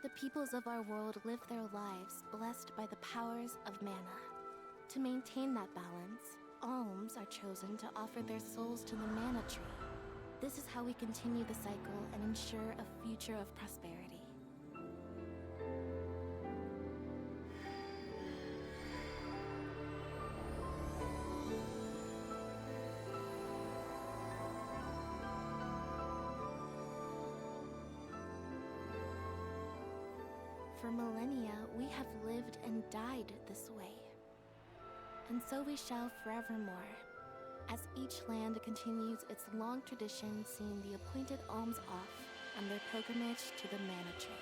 the peoples of our world live their lives blessed by the powers of mana. To maintain that balance, alms are chosen to offer their souls to the mana tree. This is how we continue the cycle and ensure a future of prosperity. For millennia, we have lived and died this way. And so we shall forevermore, as each land continues its long tradition seeing the appointed alms off on their pilgrimage to the mana tree.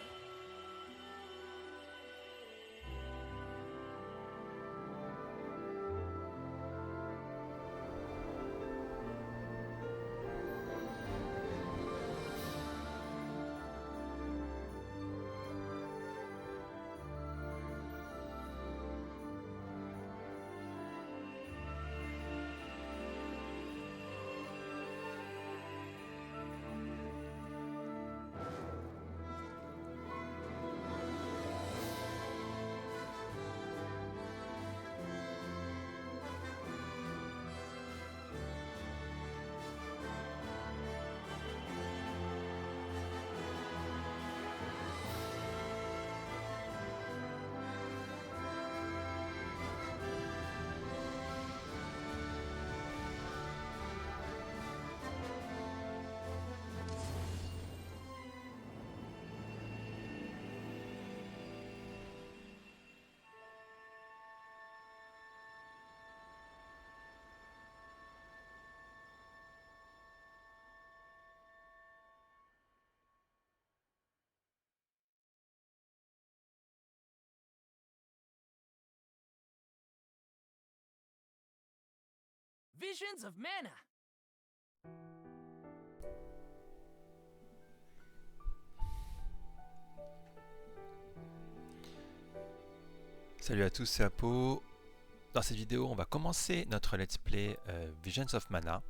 Visions of Mana! Salut à tous, c'est Apo. Dans cette vidéo, on va commencer notre let's play Visions of Mana,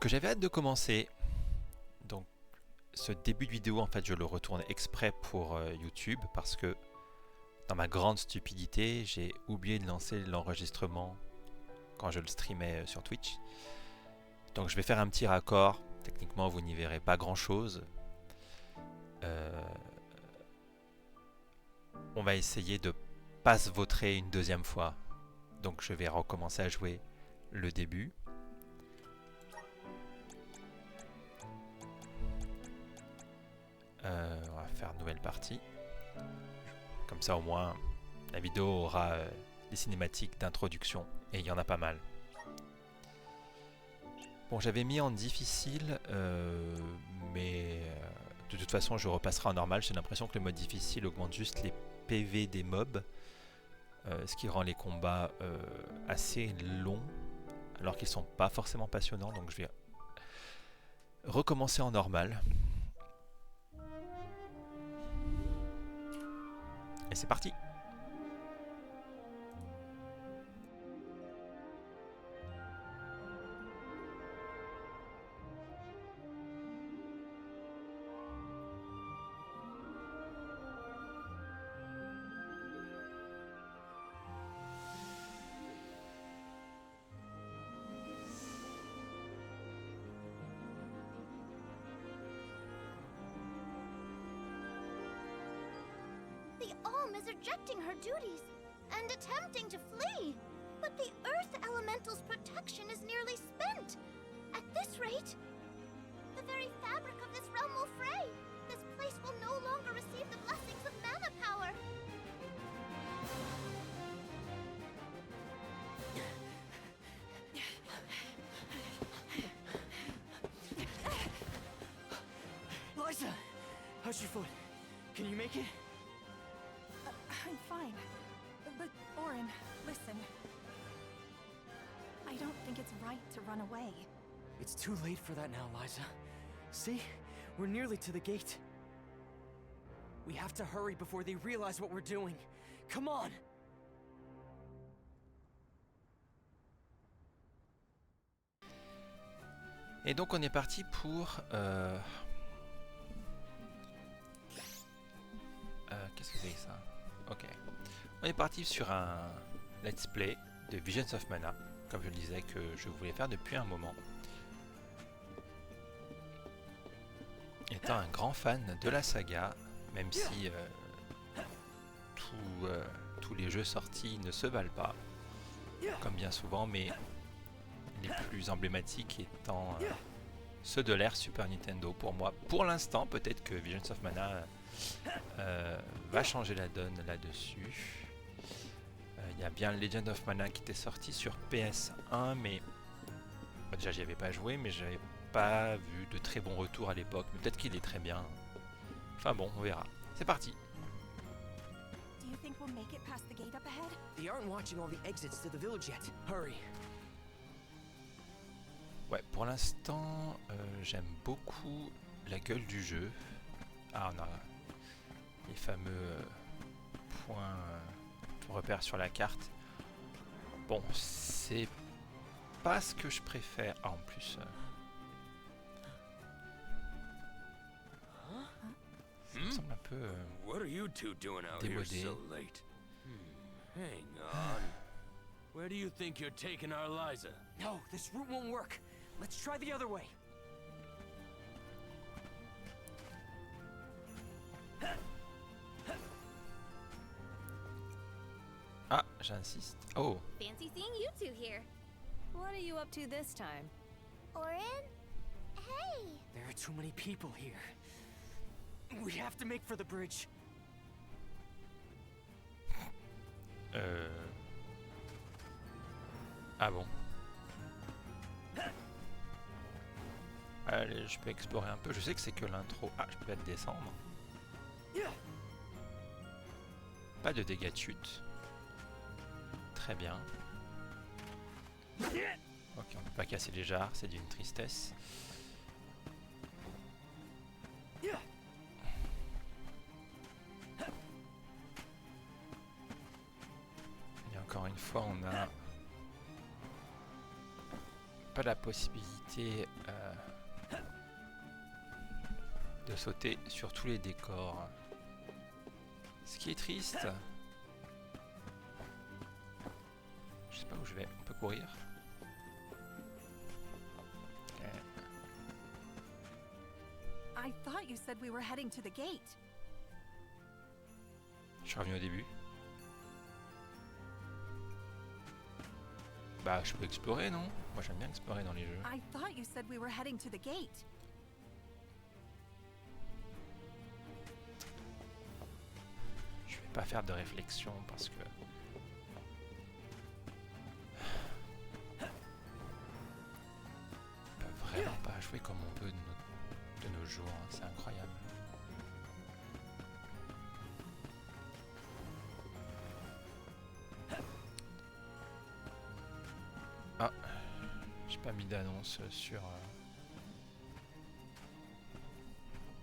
que j'avais hâte de commencer. Donc, ce début de vidéo, en fait, je le retourne exprès pour YouTube parce que, dans ma grande stupidité, j'ai oublié de lancer l'enregistrement quand je le streamais sur Twitch. Donc, je vais faire un petit raccord. Techniquement, vous n'y verrez pas grand-chose. On va essayer de pas se vautrer une deuxième fois. Donc je vais recommencer à jouer le début. On va faire une nouvelle partie. Comme ça au moins la vidéo aura des cinématiques d'introduction. Et il y en a pas mal. Bon, j'avais mis en difficile, mais de toute façon je repasserai en normal. J'ai l'impression que le mode difficile augmente juste les PV des mobs, ce qui rend les combats assez longs, alors qu'ils sont pas forcément passionnants. Donc je vais recommencer en normal. Et c'est parti! The Alm is rejecting her duties and attempting to flee. But the Earth Elemental's protection is nearly spent. At this rate, the very fabric of this realm will fray. This place will no longer receive the blessings of mana power. Liza! How's your foot? Can you make it? I'm fine. But, Orin, listen. I don't think it's right to run away. It's too late for that now, Liza. See? We're nearly to the gate. We have to hurry before they realize what we're doing. Come on! Et donc on est parti pour Qu'est-ce que c'est que ça? Ok. On est parti sur un let's play de Visions of Mana, comme je le disais que je voulais faire depuis un moment. Étant un grand fan de la saga, même si tous les jeux sortis ne se valent pas, comme bien souvent, mais les plus emblématiques étant ceux de l'ère Super Nintendo pour moi. Pour l'instant, peut-être que Visions of Mana va changer la donne là-dessus. Il y a bien Legend of Mana qui était sorti sur PS1, mais déjà j'y avais pas joué, mais j'avais pas vu de très bons retours à l'époque. Mais peut-être qu'il est très bien. Enfin bon, on verra. C'est parti. Do you think we'll make it past the gate up ahead? They aren't watching all the exits to the village yet. Hurry. Ouais, pour l'instant, j'aime beaucoup la gueule du jeu. Ah, on a les fameux points repères sur la carte. Bon, c'est pas ce que je préfère. Ah, en plus... ça me semble un peu What are you two doing out here démodé. so late? Hang on. Where do you think you're taking our Liza? No, this route won't work. Let's try the other way. Ah, j'insiste. Oh, Fancy seeing you two here. What are you up to this time? Orin? Hey! There are too many people here. We have to make for the bridge. Ah bon. Allez, je peux explorer un peu. Je sais que c'est que l'intro. Ah, je peux peut-être descendre. Pas de dégâts de chute. Très bien. Ok, on peut pas casser les jarres, c'est d'une tristesse. Et encore une fois, on a pas la possibilité de sauter sur tous les décors. Ce qui est triste. Je sais pas où je vais. On peut courir. I thought you said we were heading to the gate. Je suis revenu au début. Bah, je peux explorer, non? Moi, j'aime bien explorer dans les jeux. I thought you said we were heading to the gate. Je vais pas faire de réflexion parce que... On peut vraiment pas jouer comme on veut de nos jours, hein. C'est incroyable. Ah, j'ai pas mis d'annonce sur...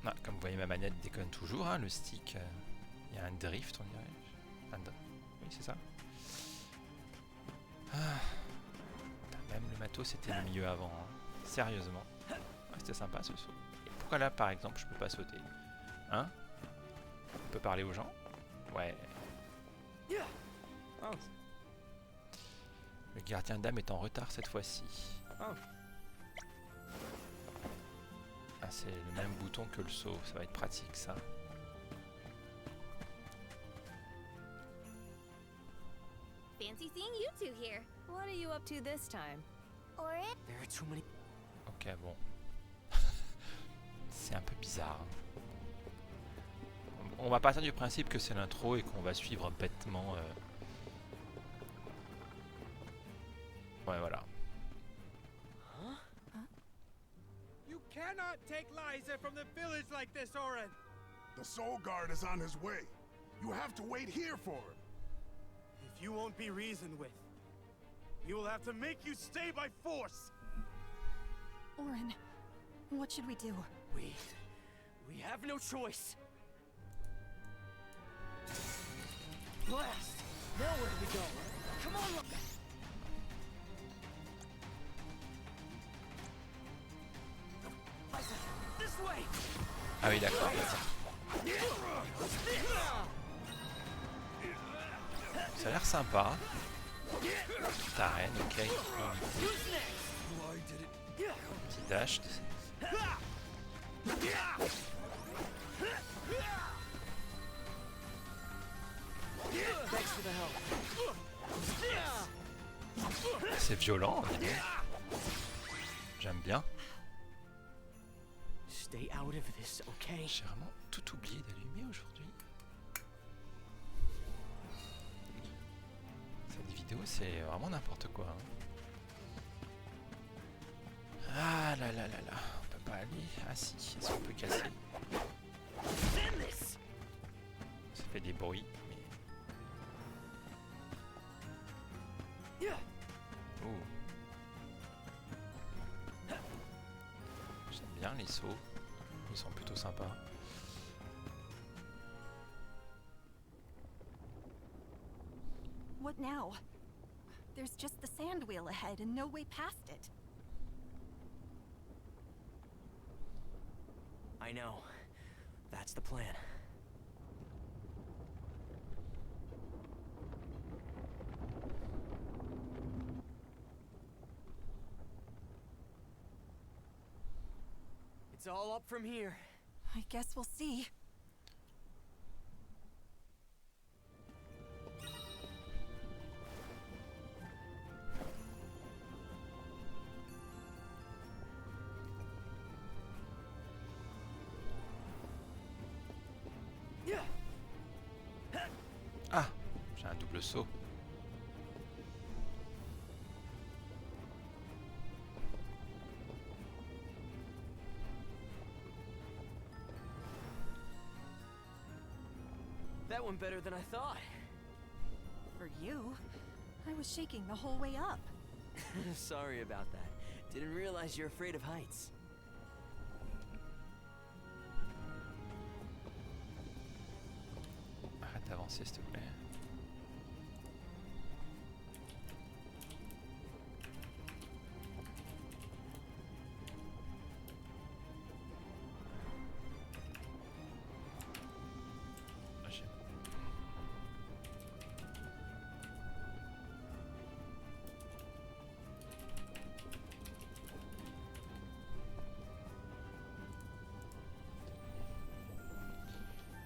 Ah, comme vous voyez, ma manette déconne toujours, hein, le stick... Il y a un drift, on dirait. Oui, c'est ça. Ah. Putain, même le matos c'était mieux avant. Hein. Sérieusement. Ah, c'était sympa ce saut. Et pourquoi là, par exemple, je peux pas sauter? Hein? On peut parler aux gens? Ouais. Oh. Le gardien d'âme est en retard cette fois-ci. Oh. Ah, c'est le même bouton que le saut. Ça va être pratique, ça. Fancy seeing you two here. What are you up to this time? Orin? There are too many. Ok, bon. C'est un peu bizarre. On va partir du principe que c'est l'intro et qu'on va suivre bêtement. Ouais, voilà. You cannot take Liza from the village like this, Orin! The Soul Guard is on his way. You have to wait here for him. If you won't be reasoned with, he will have to make you stay by force! Orin, what should we do? We have no choice. Blast! Now where do we go? Come on! Liza, this way! Ah oui, d'accord. Ça a l'air sympa. Ta reine, ok. Petit dash. C'est violent, dis donc. J'aime bien. Stay out of this, okay? J'ai vraiment tout oublié d'allumer aujourd'hui. Cette vidéo, c'est vraiment n'importe quoi. Hein. Ah là là là là. On peut pas aller. Ah si, est-ce qu'on peut casser? Ça fait des bruits. Mais... Oh. J'aime bien les sauts. Ils sont plutôt sympas. What now? There's just the sand wheel ahead and no way past it. I know. That's the plan. It's all up from here. I guess we'll see. Ah, j'ai un double saut. That went better than I thought. For you, I was shaking the whole way up. Sorry about that. Didn't realize you're afraid of heights. Arrête d'avancer, s'il te plaît.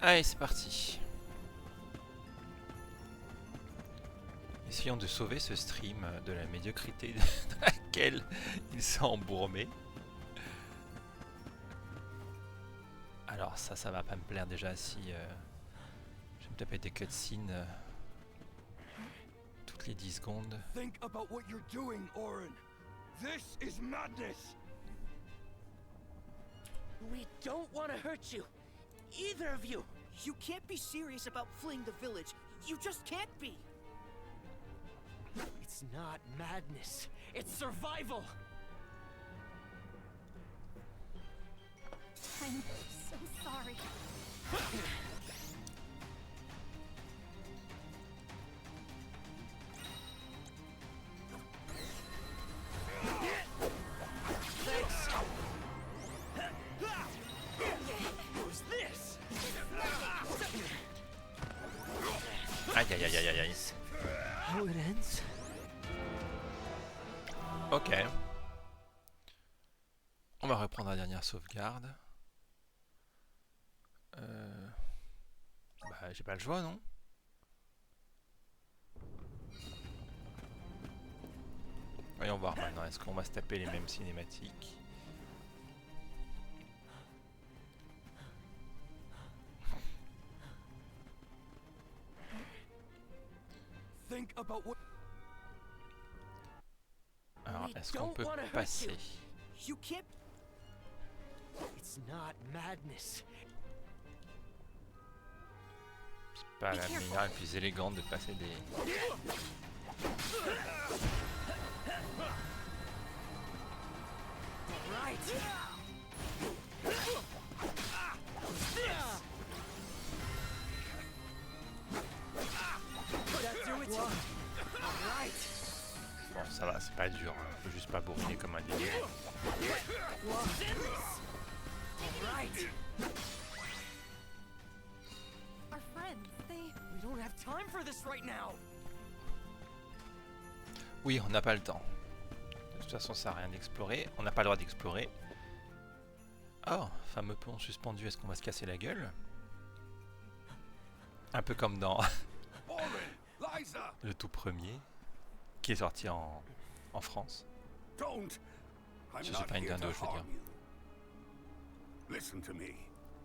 Allez, c'est parti. Essayons de sauver ce stream de la médiocrité dans laquelle il s'est embourmé. Alors ça va pas me plaire déjà si je vais me taper des cutscenes toutes les 10 secondes. Think about what you're doing, Orin. This is madness. We don't want to hurt you. Either of you. You can't be serious about fleeing the village. You just can't be. It's not madness. It's survival. I'm so sorry. Aïe aïe aïe aïe aïe. How it ends? Ok. On va reprendre la dernière sauvegarde. Bah j'ai pas le choix, non? Voyons voir maintenant, est-ce qu'on va se taper les mêmes cinématiques? Think about what Alors, est-ce qu'on peut passer? You can't. It's not madness. C'est pas la meilleure et plus élégante de passer des... Right. Bon, ça va, c'est pas dur. Hein. Faut juste pas bourriner comme un délire. Our friends, they... We don't have time for this right now. Oui, on n'a pas le temps. De toute façon, ça n'a rien d'explorer. On n'a pas le droit d'explorer. Oh, fameux pont suspendu, est-ce qu'on va se casser la gueule? Un peu comme dans Liza! le tout premier, qui est sorti en France. Don't! I'm Si not c'est pas here Nintendo, to je veux harm dire. you. Listen to me.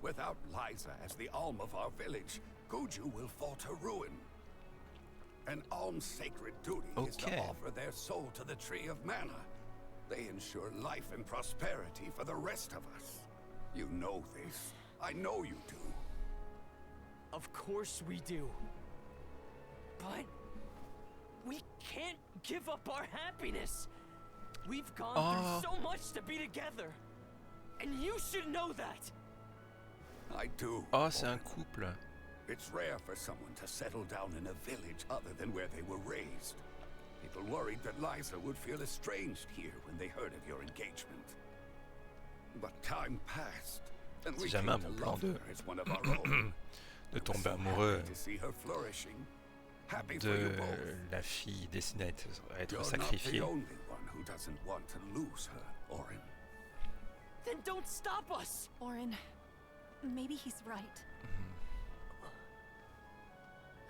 Without Liza as the Alm of our village, Guju will fall to ruin. An Alm's sacred duty is to Okay. offer their soul to the Tree of Mana. They ensure life and prosperity for the rest of us. You know this. I know you do. Of course we do. But we can't give up our happiness. We've gone through so much to be together. And you should know that. I do. Oh, c'est un Orin. couple. It's rare for someone to settle down in a village other than where they were raised. People worried that Liza would feel estranged here when they heard of your engagement. But time passed, and we C'est came jamais un to bon plan love de her as one of our own. de We were tomber so amoureux happy to see her flourishing. Happy for you de both. la fille destinée à être You're not sacrifiée. the only one who doesn't want to lose her, Orin. Then don't stop us. Orin, maybe he's right.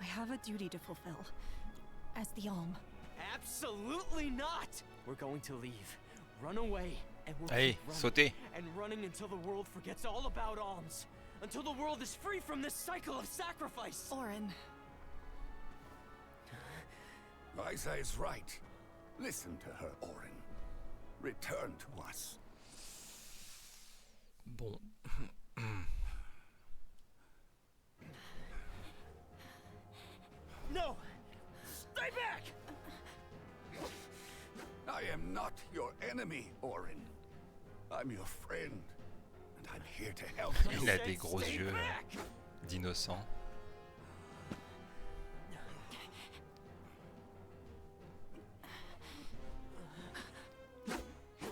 I have a duty to fulfill. As the Alm. Absolutely not. We're going to leave. Run away. And we'll Allez, keep running. sautez. And running until the world forgets all about alms. Until the world is free from this cycle of sacrifice. Orin. Liza is right. Listen to her, Orin. Return to us. Bon. No! Stay back! I am not your enemy, Orin. I'm your friend, and I'm here to help you. Il a des gros yeux d'innocent.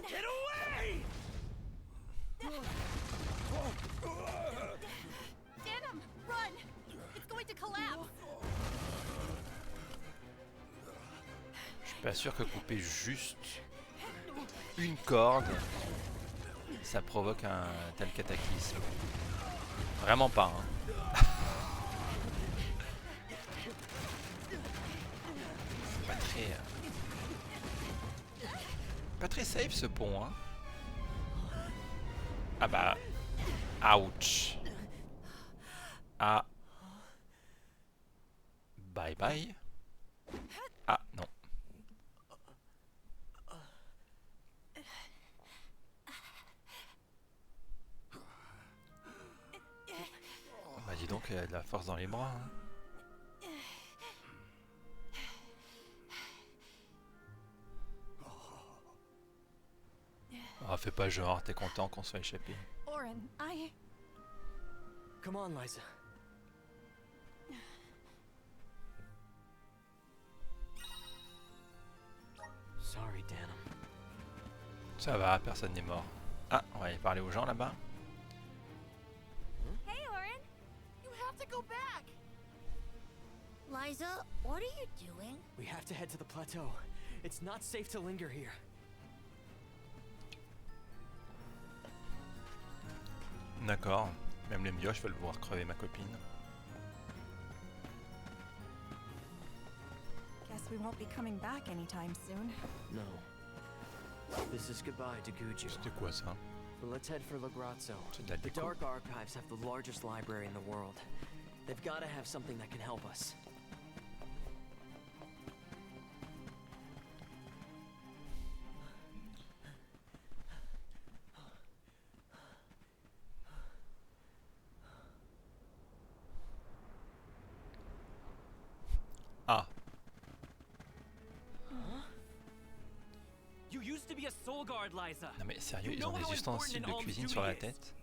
Get away! Denim, run! It's going to collapse! Je suis pas sûr que couper juste une corde, ça provoque un tel cataclysme. Vraiment pas, hein. C'est pas très... pas très safe ce pont, hein. Ah bah... Ouch. Ah. Bye bye. Ah, non. Bah dis donc, elle a de la force dans les bras, hein. Oh, fais pas genre, t'es content qu'on soit échappé. Orin, Come on, Liza. Sorry, Denim. Ça va, personne n'est mort. Ah, on va aller parler aux gens là-bas. Hey, Orin! You have to go back! Liza, what are you doing? We have to head to the plateau. It's not safe to linger here. D'accord. Même les mioches veulent voir crever ma copine. guess we won't be coming back anytime soon. No. This is goodbye to Guju. C'était quoi ça? But let's head for Lagrazzo. C'est de la The déco. Dark Archives have the largest library in the world. They've got to have something that can help us. Ah, You used to be a soul guard, Liza. non mais sérieux, You ils ont know des how ustensiles important de an cuisine alms sur la duty is. tête?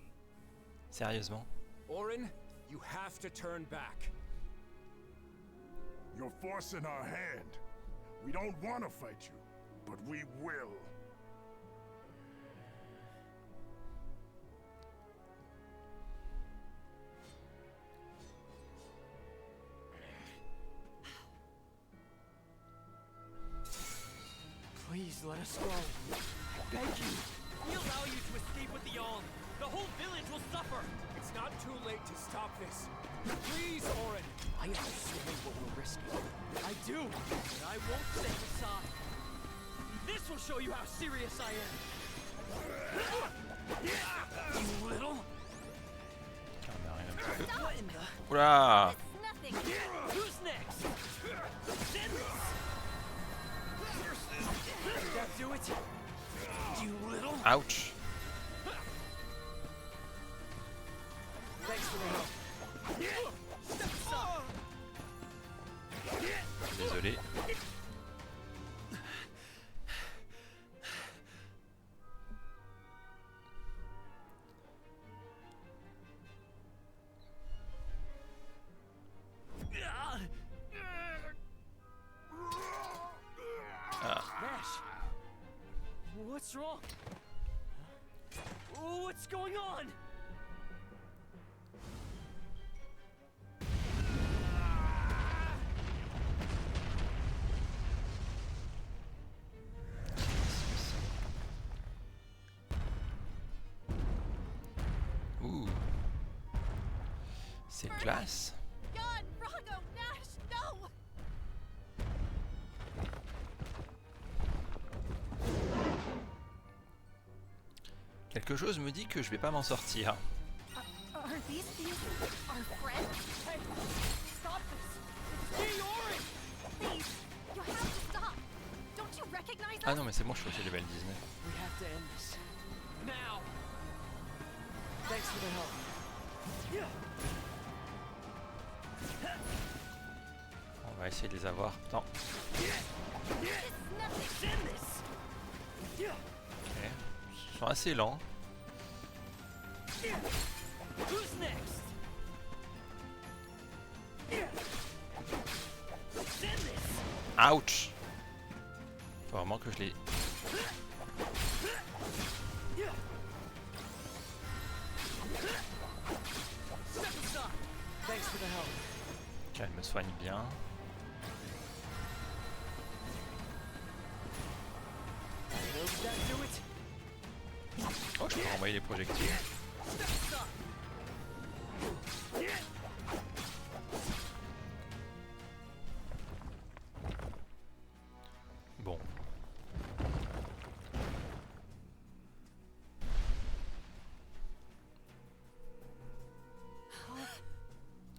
Sérieusement? Orin, you have to turn back. You're forcing our hand. We don't want to fight you, but we will. Please let us go. I beg you. We allow you to escape with the Alm. The whole village will suffer. It's not too late to stop this. Please, Orin. I understand what we're risking. I do, but I won't step aside. This will show you how serious I am. You little. What in the? Oula! Nothing. Who's next? Send this. Did that do it? You little. Ouch! Thanks for the help. Step aside. Désolé. Nash, what's wrong? What's going on? Ouh. C'est classe. God, Rago, Nash, no! Quelque chose me dit que je vais pas m'en sortir. Are these our friends? Hey, stop this! It's me, Orin! Please, you have to stop. Don't you recognize us? Ah non mais c'est bon, je suis aussi level 19. We have to end this. Now! Thanks for the help. On va essayer de les avoir. Non. Send this! Ok. Ils sont assez lents. Who's next? Send this! Ouch! Faut vraiment que je les... Step aside. Thanks for the help. qu'elle me soigne bien. Did that do it? Oh, je peux envoyer les projectiles. Step aside. Bon.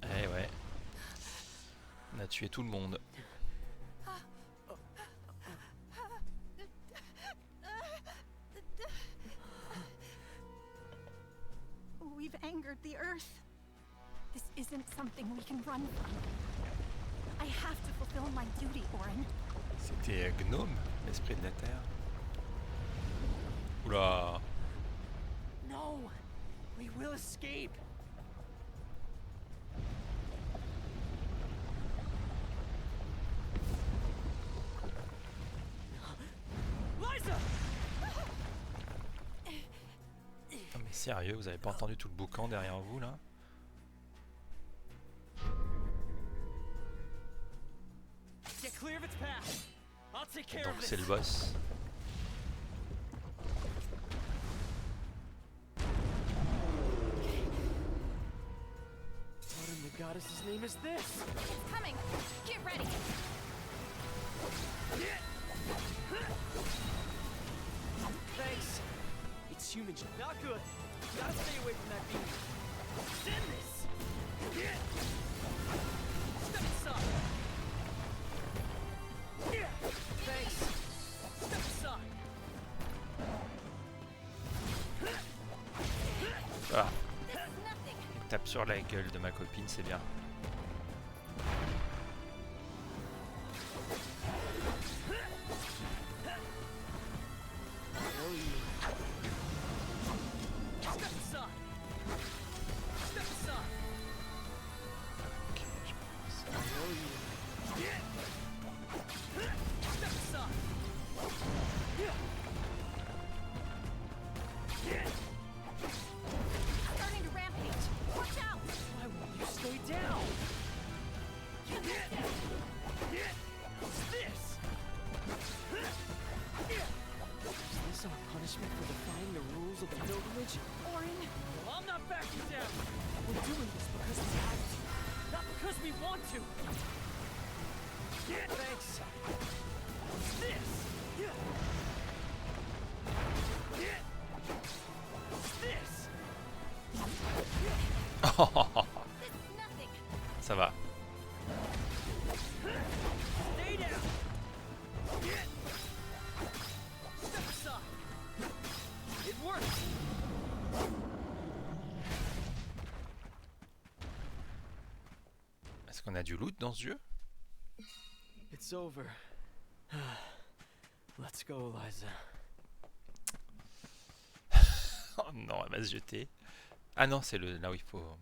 Eh ouais. On a tué tout le monde. We've angered the Earth. This isn't something we can run from. I have to fulfill my duty, Orin. C'était Gnome, l'esprit de la Terre. Oula. No, we will escape. Liza! Non mais sérieux, vous avez pas entendu tout le boucan derrière vous là? Get clear of its path. I'll take care Donc of c'est this. le boss. What in the goddess's name is this? It's coming. Get ready. Thanks. It's human. Not good. Gotta stay away from that beam. Send this. Step aside. Thanks. Step aside. Ah, This is nothing. il tape sur la gueule de ma copine, c'est bien. Step aside. Step aside. Ok, je pense. Step aside. Starting to rampage. Watch out. Why won't you stay down? the pilgrimage? Orin, Well, I'm not backing down. We're doing this because we have to, not because we want to. Thanks. What's this? What's this? Ça va. Stay down. Step aside. It works. Est-ce qu'on a du loot dans ce jeu? It's over. Let's go, Liza. Oh non, elle va se jeter. Ah non, c'est le là où il faut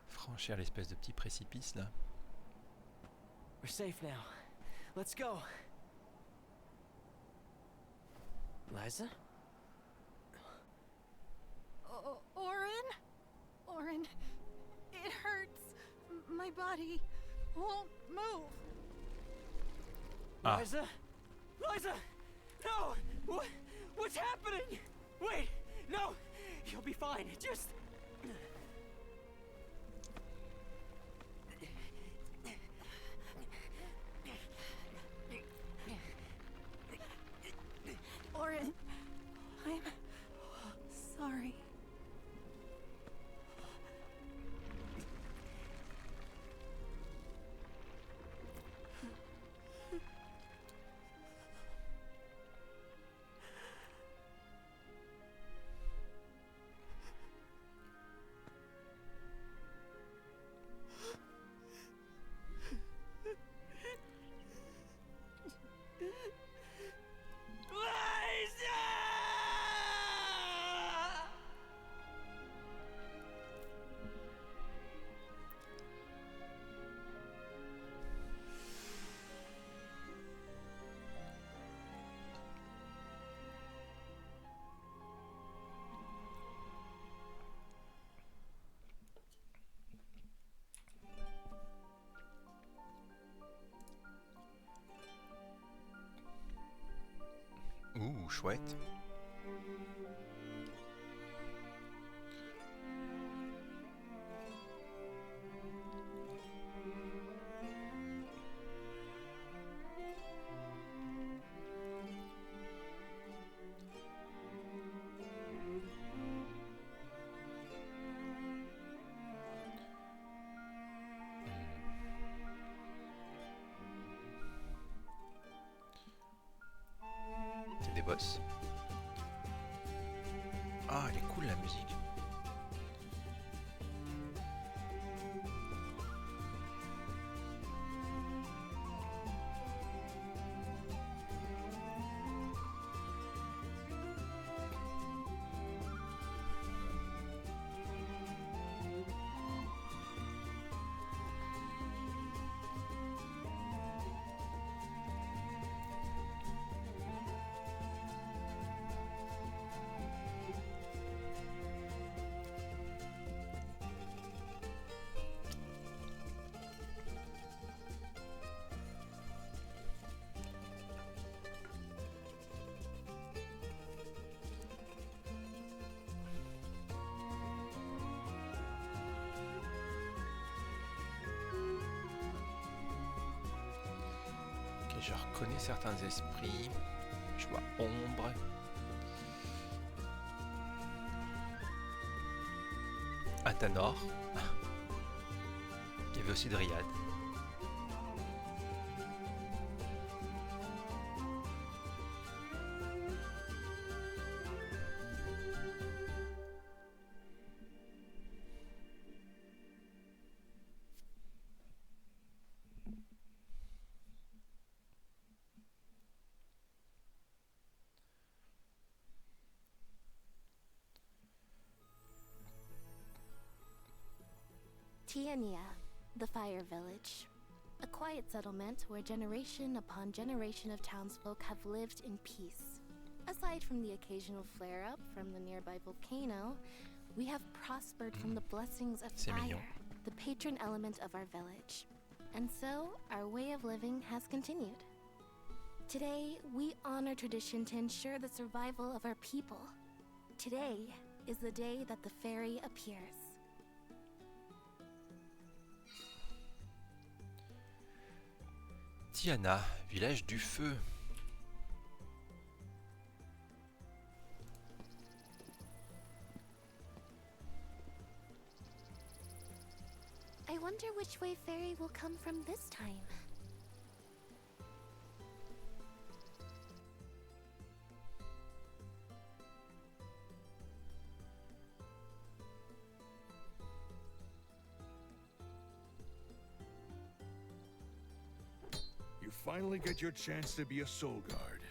franchir l'espèce de petit précipice là. We're safe now. Let's go. Liza? Orin? Orin, it hurts. My body won't move. Ah. Liza? Liza! No! What's happening? Wait! No! You'll be fine. Just... Orin, I'm sorry. Ouh, chouette. C'est des boss. Ah, elle est cool la musique. Je reconnais certains esprits. Je vois ombre. Athanor. Il y avait aussi Dryad. Tiania, the Fire Village. A quiet settlement where generation upon generation of townsfolk have lived in peace. Aside from the occasional flare-up from the nearby volcano, we have prospered from the blessings of C'est fire, mignon. the patron element of our village. And so, our way of living has continued. Today, we honor tradition to ensure the survival of our people. Today is the day that the fairy appears. Tiana, village du feu. I wonder which way Fairy will come from this time. You finally get your chance to be a soul guard.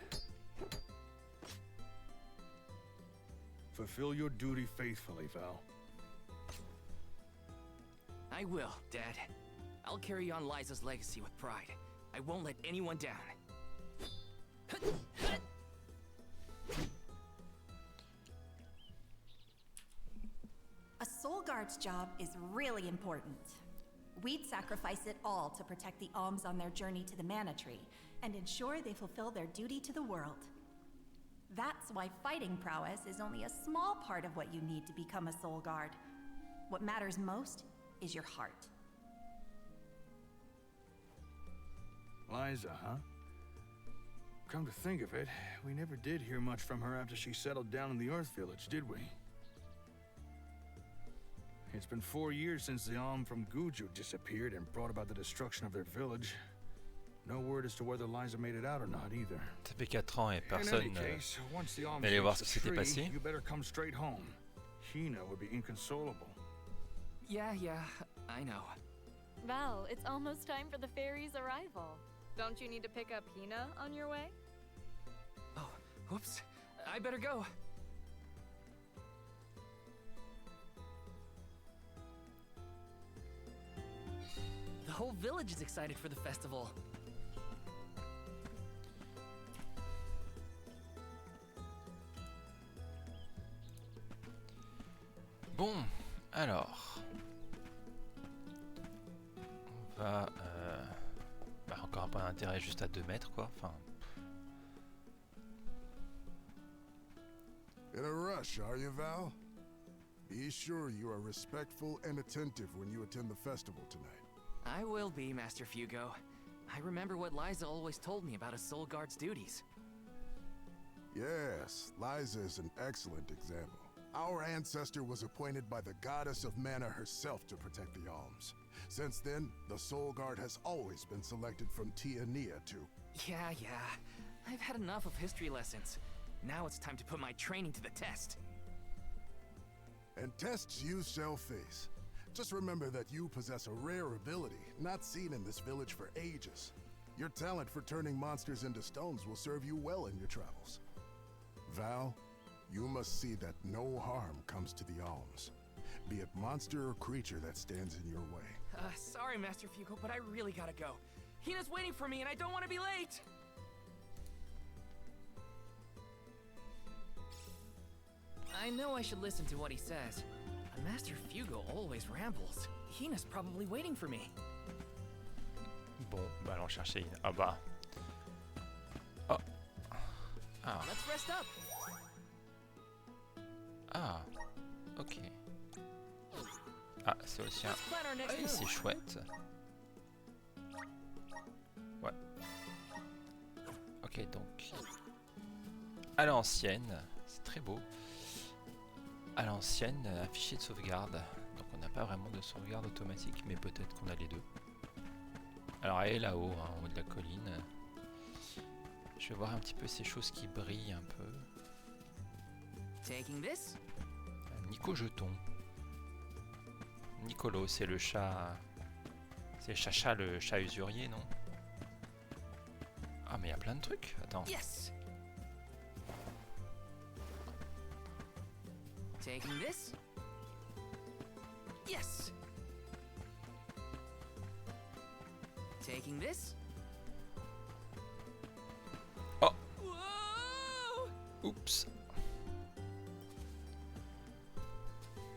Fulfill your duty faithfully, Val. I will, Dad. I'll carry on Liza's legacy with pride. I won't let anyone down. A soul guard's job is really important. We'd sacrifice it all to protect the alms on their journey to the Mana Tree and ensure they fulfill their duty to the world. That's why fighting prowess is only a small part of what you need to become a soul guard. What matters most is your heart. Liza, huh? Come to think of it, we never did hear much from her after she settled down in the Earth Village, did we? It's been 4 years since the Alm from Guju disappeared and brought about the destruction of their village. No word as to whether Liza made it out or not either. Ça fait 4 ans et In personne any case, once the Alm n'est allé voir reaches ce the qui s'était tree, passé. you better come straight home. Hina would be inconsolable. Yeah, I know. Val, it's almost time for the fairy's arrival. Don't you need to pick up Hina on your way? Oh, whoops. I better go. The whole village is excited for the festival. Bon, alors... On va... encore un point d'intérêt juste à 2 mètres, quoi. Enfin... In a rush, are you, Val? Be sure you are respectful and attentive when you attend the festival tonight. I will be, Master Fugo. I remember what Liza always told me about a soul guard's duties. Yes, Liza is an excellent example. Our ancestor was appointed by the goddess of mana herself to protect the alms. Since then, the Soul Guard has always been selected from Tia Nia to... Yeah. I've had enough of history lessons. Now it's time to put my training to the test. And tests you shall face. Just remember that you possess a rare ability, not seen in this village for ages. Your talent for turning monsters into stones will serve you well in your travels. Val, you must see that no harm comes to the alms, be it monster or creature that stands in your way. Sorry, Master Fugo, but I really gotta go. Hina's waiting for me and I don't want to be late! I know I should listen to what he says, but Master Fugo always rambles. Hina's probably waiting for me. Bon, bah allons chercher une... Ah bah... Oh. Ah. Let's rest up. Ah. Ok. Ah, c'est aussi un... Ah, c'est chouette. Ouais. Ok, donc... À l'ancienne, c'est très beau. À l'ancienne, un fichier de sauvegarde. Donc on n'a pas vraiment de sauvegarde automatique, mais peut-être qu'on a les deux. Alors elle est là-haut, hein, en haut de la colline. Je vais voir un petit peu ces choses qui brillent un peu. Taking this? Nico Jeton. Nicolo, c'est le chat... C'est Chacha, le chat usurier, non? Ah, mais il y a plein de trucs. Attends. Yes. Taking this? Yes. Taking this? Oh. Whoa! Oups.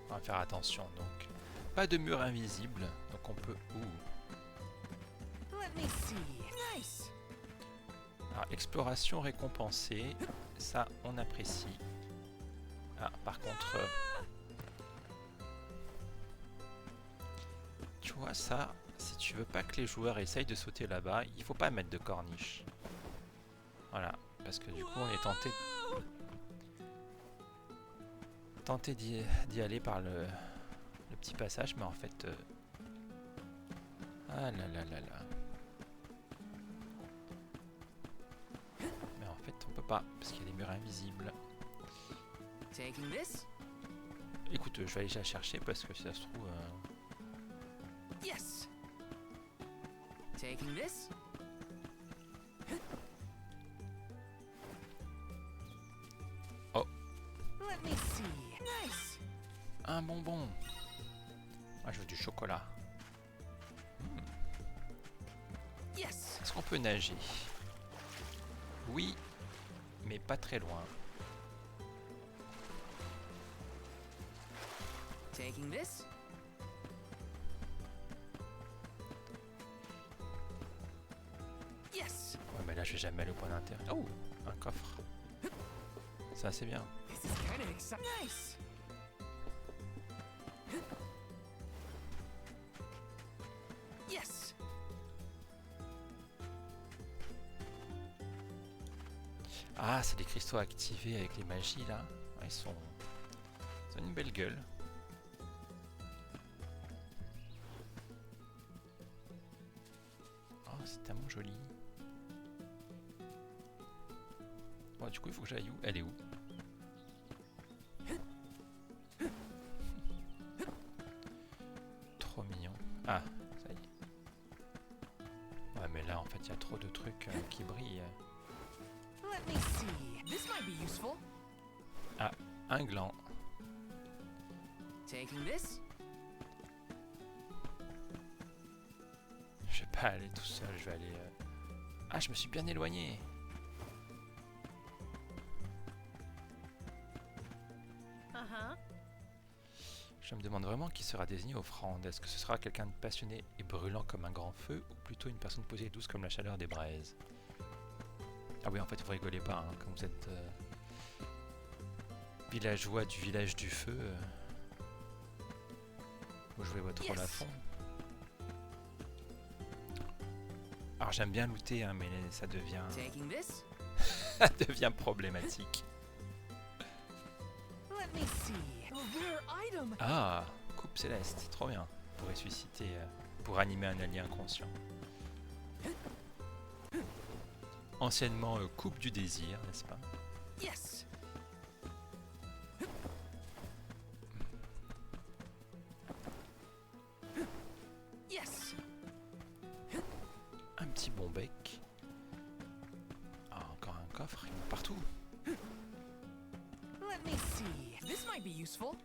On va faire attention, donc. Pas de mur invisible, donc on peut... Ouh. Let me see. Nice. Alors Exploration récompensée, ça on apprécie. Ah, par contre, tu vois ça, si tu veux pas que les joueurs essayent de sauter là-bas, il faut pas mettre de corniche. Voilà, parce que du coup on est tenté d'y aller par le petit passage, mais en fait, ah là là là là. Mais en fait on peut pas, parce qu'il y a des murs invisibles. Écoute, je vais aller la chercher parce que si ça se trouve... Yes. Taking this. Oh. Let me see. Nice. Un bonbon. Moi je veux du chocolat. Yes. Est-ce qu'on peut nager? Oui, mais pas très loin. Taking this. Yes. Ouais, mais là je vais jamais aller au point d'intérêt. Oh, un coffre. Ça c'est bien. This is kind of exciting. Nice. Yes. Ah, c'est des cristaux activés avec les magies là. Ah, ils ont une belle gueule. Oh, c'est tellement joli. Bon, du coup, il faut que j'aille où? Elle est où? Trop mignon. Ah, ça y est. Ouais, mais là, en fait, il y a trop de trucs qui brillent. Let me see. This might be useful. Ah, un gland. Taking this. Je vais pas aller tout seul, je vais aller... Ah, je me suis bien éloigné. Je me demande vraiment qui sera désigné offrande. Est-ce que ce sera quelqu'un de passionné et brûlant comme un grand feu, ou plutôt une personne posée et douce comme la chaleur des braises? Ah oui, en fait, vous rigolez pas, hein, quand vous êtes villageois du village du feu. Vous jouez votre rôle à fond. Alors j'aime bien looter, hein, mais ça devient... ça devient problématique. Ah, coupe céleste, trop bien. Pour ressusciter, pour animer un allié inconscient. Anciennement coupe du désir, n'est-ce pas? Yes. Yes. Un petit bon bec. Ah, encore un coffre, il y en a partout. Let me see. This might be useful.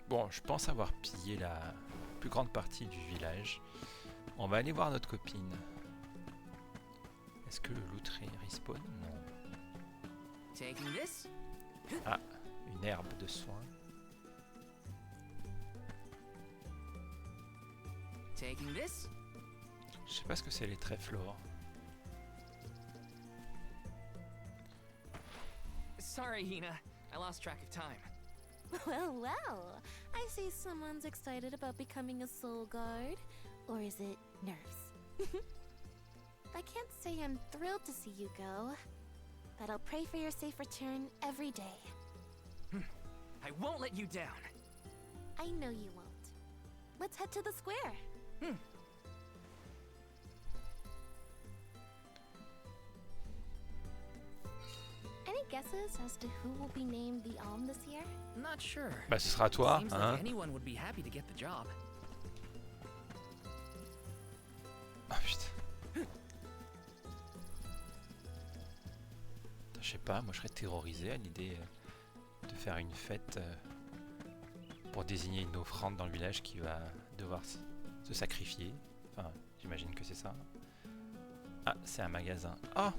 Bon, je pense avoir pillé la plus grande partie du village. On va aller voir notre copine. Est-ce que le loot respawn? Non. Taking this. Ah, une herbe de soin. Taking this. Je sais pas ce que c'est les trèfles. Sorry, Hina. I lost track of time. Well, well. I see someone's excited about becoming a soul guard. Or is it nerves? I can't say I'm thrilled to see you go, but I'll pray for your safe return every day. I won't let you down. I know you won't. Let's head to the square. Any guesses as to who will be named the Alm this year? Not sure. Bah, ce sera toi, Seems hein? like anyone would be happy to get the job. Ah putain. Je sais pas, moi je serais terrorisé à l'idée de faire une fête pour désigner une offrande dans le village qui va devoir se sacrifier. Enfin, j'imagine que c'est ça. Ah, c'est un magasin. Oh,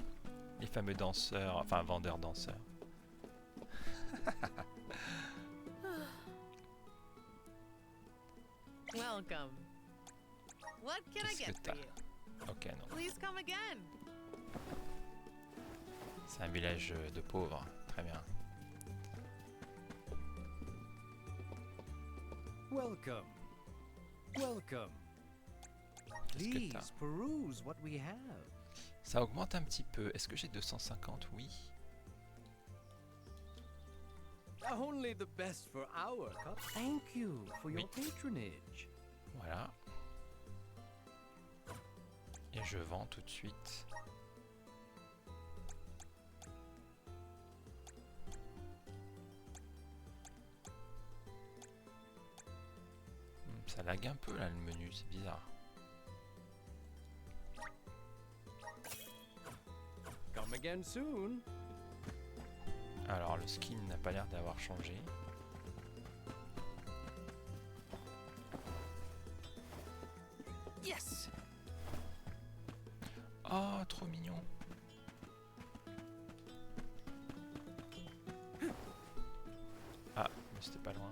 les fameux danseurs, enfin vendeurs danseurs. Welcome. What can I Qu'est-ce que get t'as? for you? Ok, non. Please come again. C'est un village de pauvres, très bien. Welcome. Welcome. Qu'est-ce que Please t'as? peruse what we have. Ça augmente un petit peu. Est-ce que j'ai 250? Oui. Only the best for our cup. Thank you for your Oui. patronage. Voilà. Et je vends tout de suite. Ça lag un peu là le menu, c'est bizarre. Come again soon. Alors le skin n'a pas l'air d'avoir changé. Yes! Oh, trop mignon. Ah, mais c'était pas loin.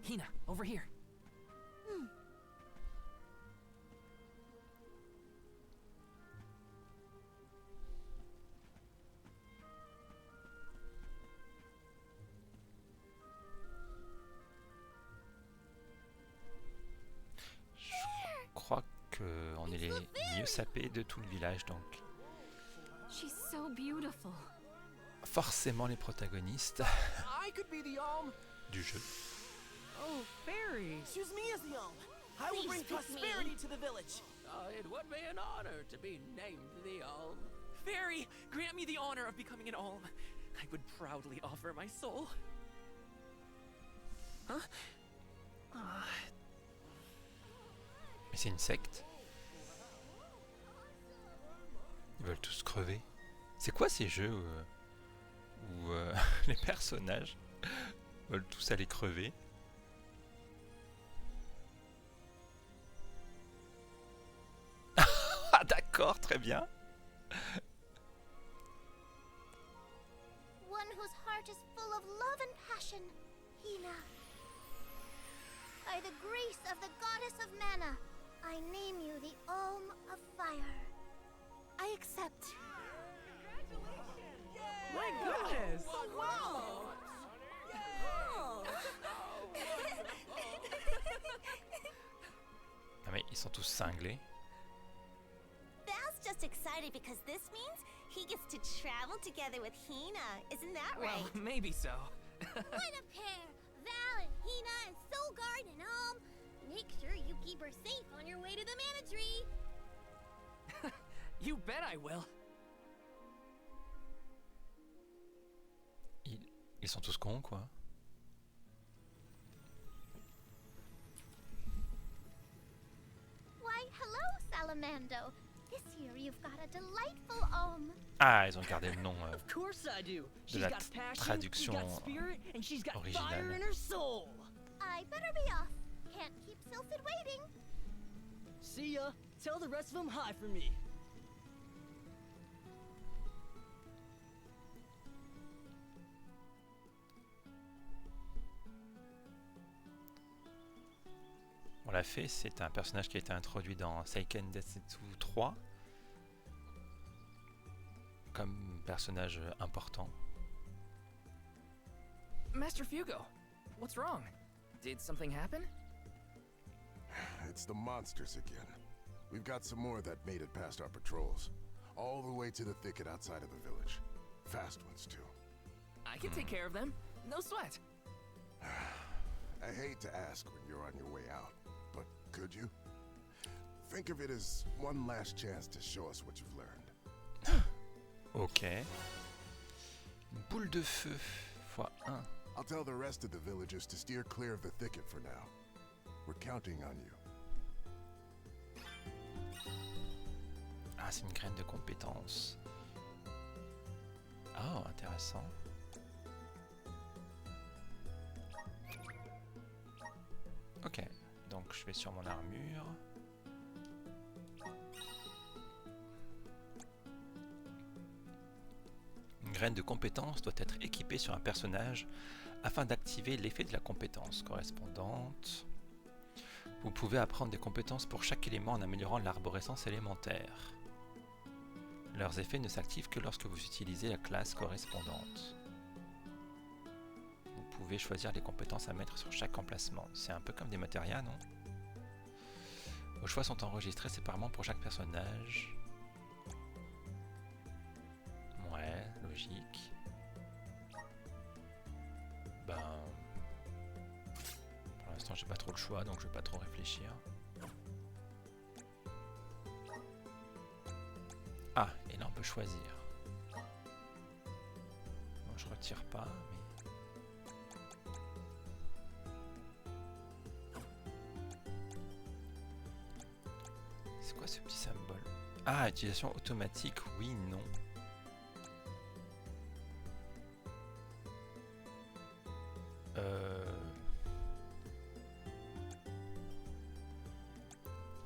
Hina, over here. Je crois qu'on est les mieux sapés de tout le village, donc She's so beautiful. forcément les protagonistes I could be the Alm. du jeu. Oh, fairy. Choose me as the Alm. I will bring prosperity to the village. It would be an honor to be named the Alm. Fairy, grant me the honor of becoming an Alm. I would proudly offer my soul. Huh? Mais c'est une secte. Ils veulent tous crever. C'est quoi ces jeux où les personnages veulent tous aller crever? Ah d'accord, très bien. One whose heart is full of love and passion, Hina. By the grace of the goddess of mana, I name you the Alm of Fire. I accept. My goodness. Wow. Non mais ils sont tous cinglés. Val's just excited because this means he gets to travel together with Hina. Isn't that Well, right? maybe so. What a pair! Val and Hina and Soulguard and Alm. Make sure you keep her safe on your way to the Mana Tree. You bet I will. Ils sont tous cons quoi. Why, hello, Salamando. This year you've got a delightful Alm. Ah, ils ont gardé le nom Of course I do. de She's la got passion, she's traduction got spirit, and she's got fire originale. in her soul. I better be off. Can't keep Sylphid waiting. See ya. Tell the rest of them hi for me. On l'a fait, c'est un personnage qui a été introduit dans Seiken Densetsu 3 comme personnage important. Master Fugo, what's wrong? Did something happen? It's the monsters again. We've got some more that made it past our patrols. All the way to the thicket outside of the village. Fast ones, too. I can take care of them. No sweat. I hate to ask when you're on your way out, but could you? Think of it as one last chance to show us what you've learned. Ok. Boule de feu x1. I'll tell the rest of the villagers to steer clear of the thicket for now. We're counting on you. Ah, c'est une graine de compétence. Ah, intéressant. Ok, donc je vais sur mon armure. graine de compétence doit être équipée sur un personnage afin d'activer l'effet de la compétence correspondante. Vous pouvez apprendre des compétences pour chaque élément en améliorant l'arborescence élémentaire. Leurs effets ne s'activent que lorsque vous utilisez la classe correspondante. Vous pouvez choisir les compétences à mettre sur chaque emplacement. C'est un peu comme des matérias, non? Vos choix sont enregistrés séparément pour chaque personnage. Ouais, logique. Ben... Pour l'instant, j'ai pas trop le choix, donc je vais pas trop réfléchir. Ah, et là on peut choisir. Bon, je retire pas, mais... C'est quoi ce petit symbole? Ah, utilisation automatique, oui, non.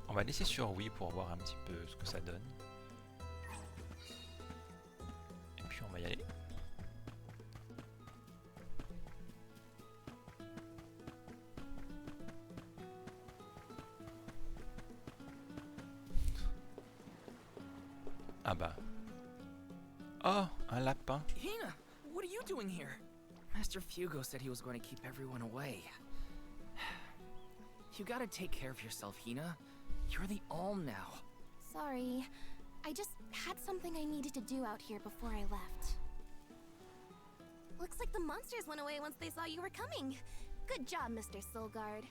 On va laisser sur oui pour voir un petit peu ce que ça donne. Et puis on va y aller. Ah bah. Oh, un lapin. Hina, what are you doing here? Master Fugo said he was going to keep everyone away. You gotta take care of yourself, Hina. You're the Alm now. Sorry. I just had something I needed to do out here before I left. Looks like the monsters went away once they saw you were coming. Good job, Mr. Solgard.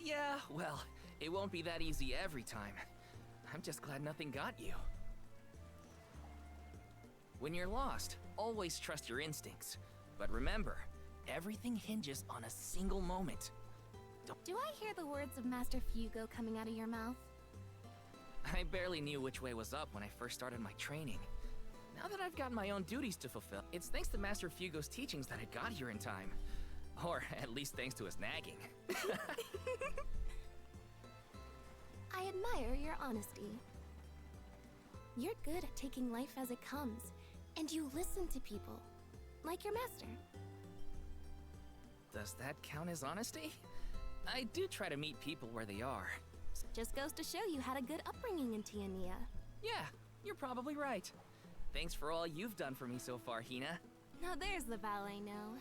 Yeah, well, it won't be that easy every time. I'm just glad nothing got you. When you're lost, always trust your instincts. But remember, everything hinges on a single moment. Do I hear the words of Master Fugo coming out of your mouth? I barely knew which way was up when I first started my training. Now that I've got my own duties to fulfill, it's thanks to Master Fugo's teachings that I got here in time. Or at least thanks to his nagging. I admire your honesty. You're good at taking life as it comes, and you listen to people, like your master. Does that count as honesty? I do try to meet people where they are. Just goes to show you had a good upbringing in Tiania. Yeah, you're probably right. Thanks for all you've done for me so far, Hina. Now there's the Val I know.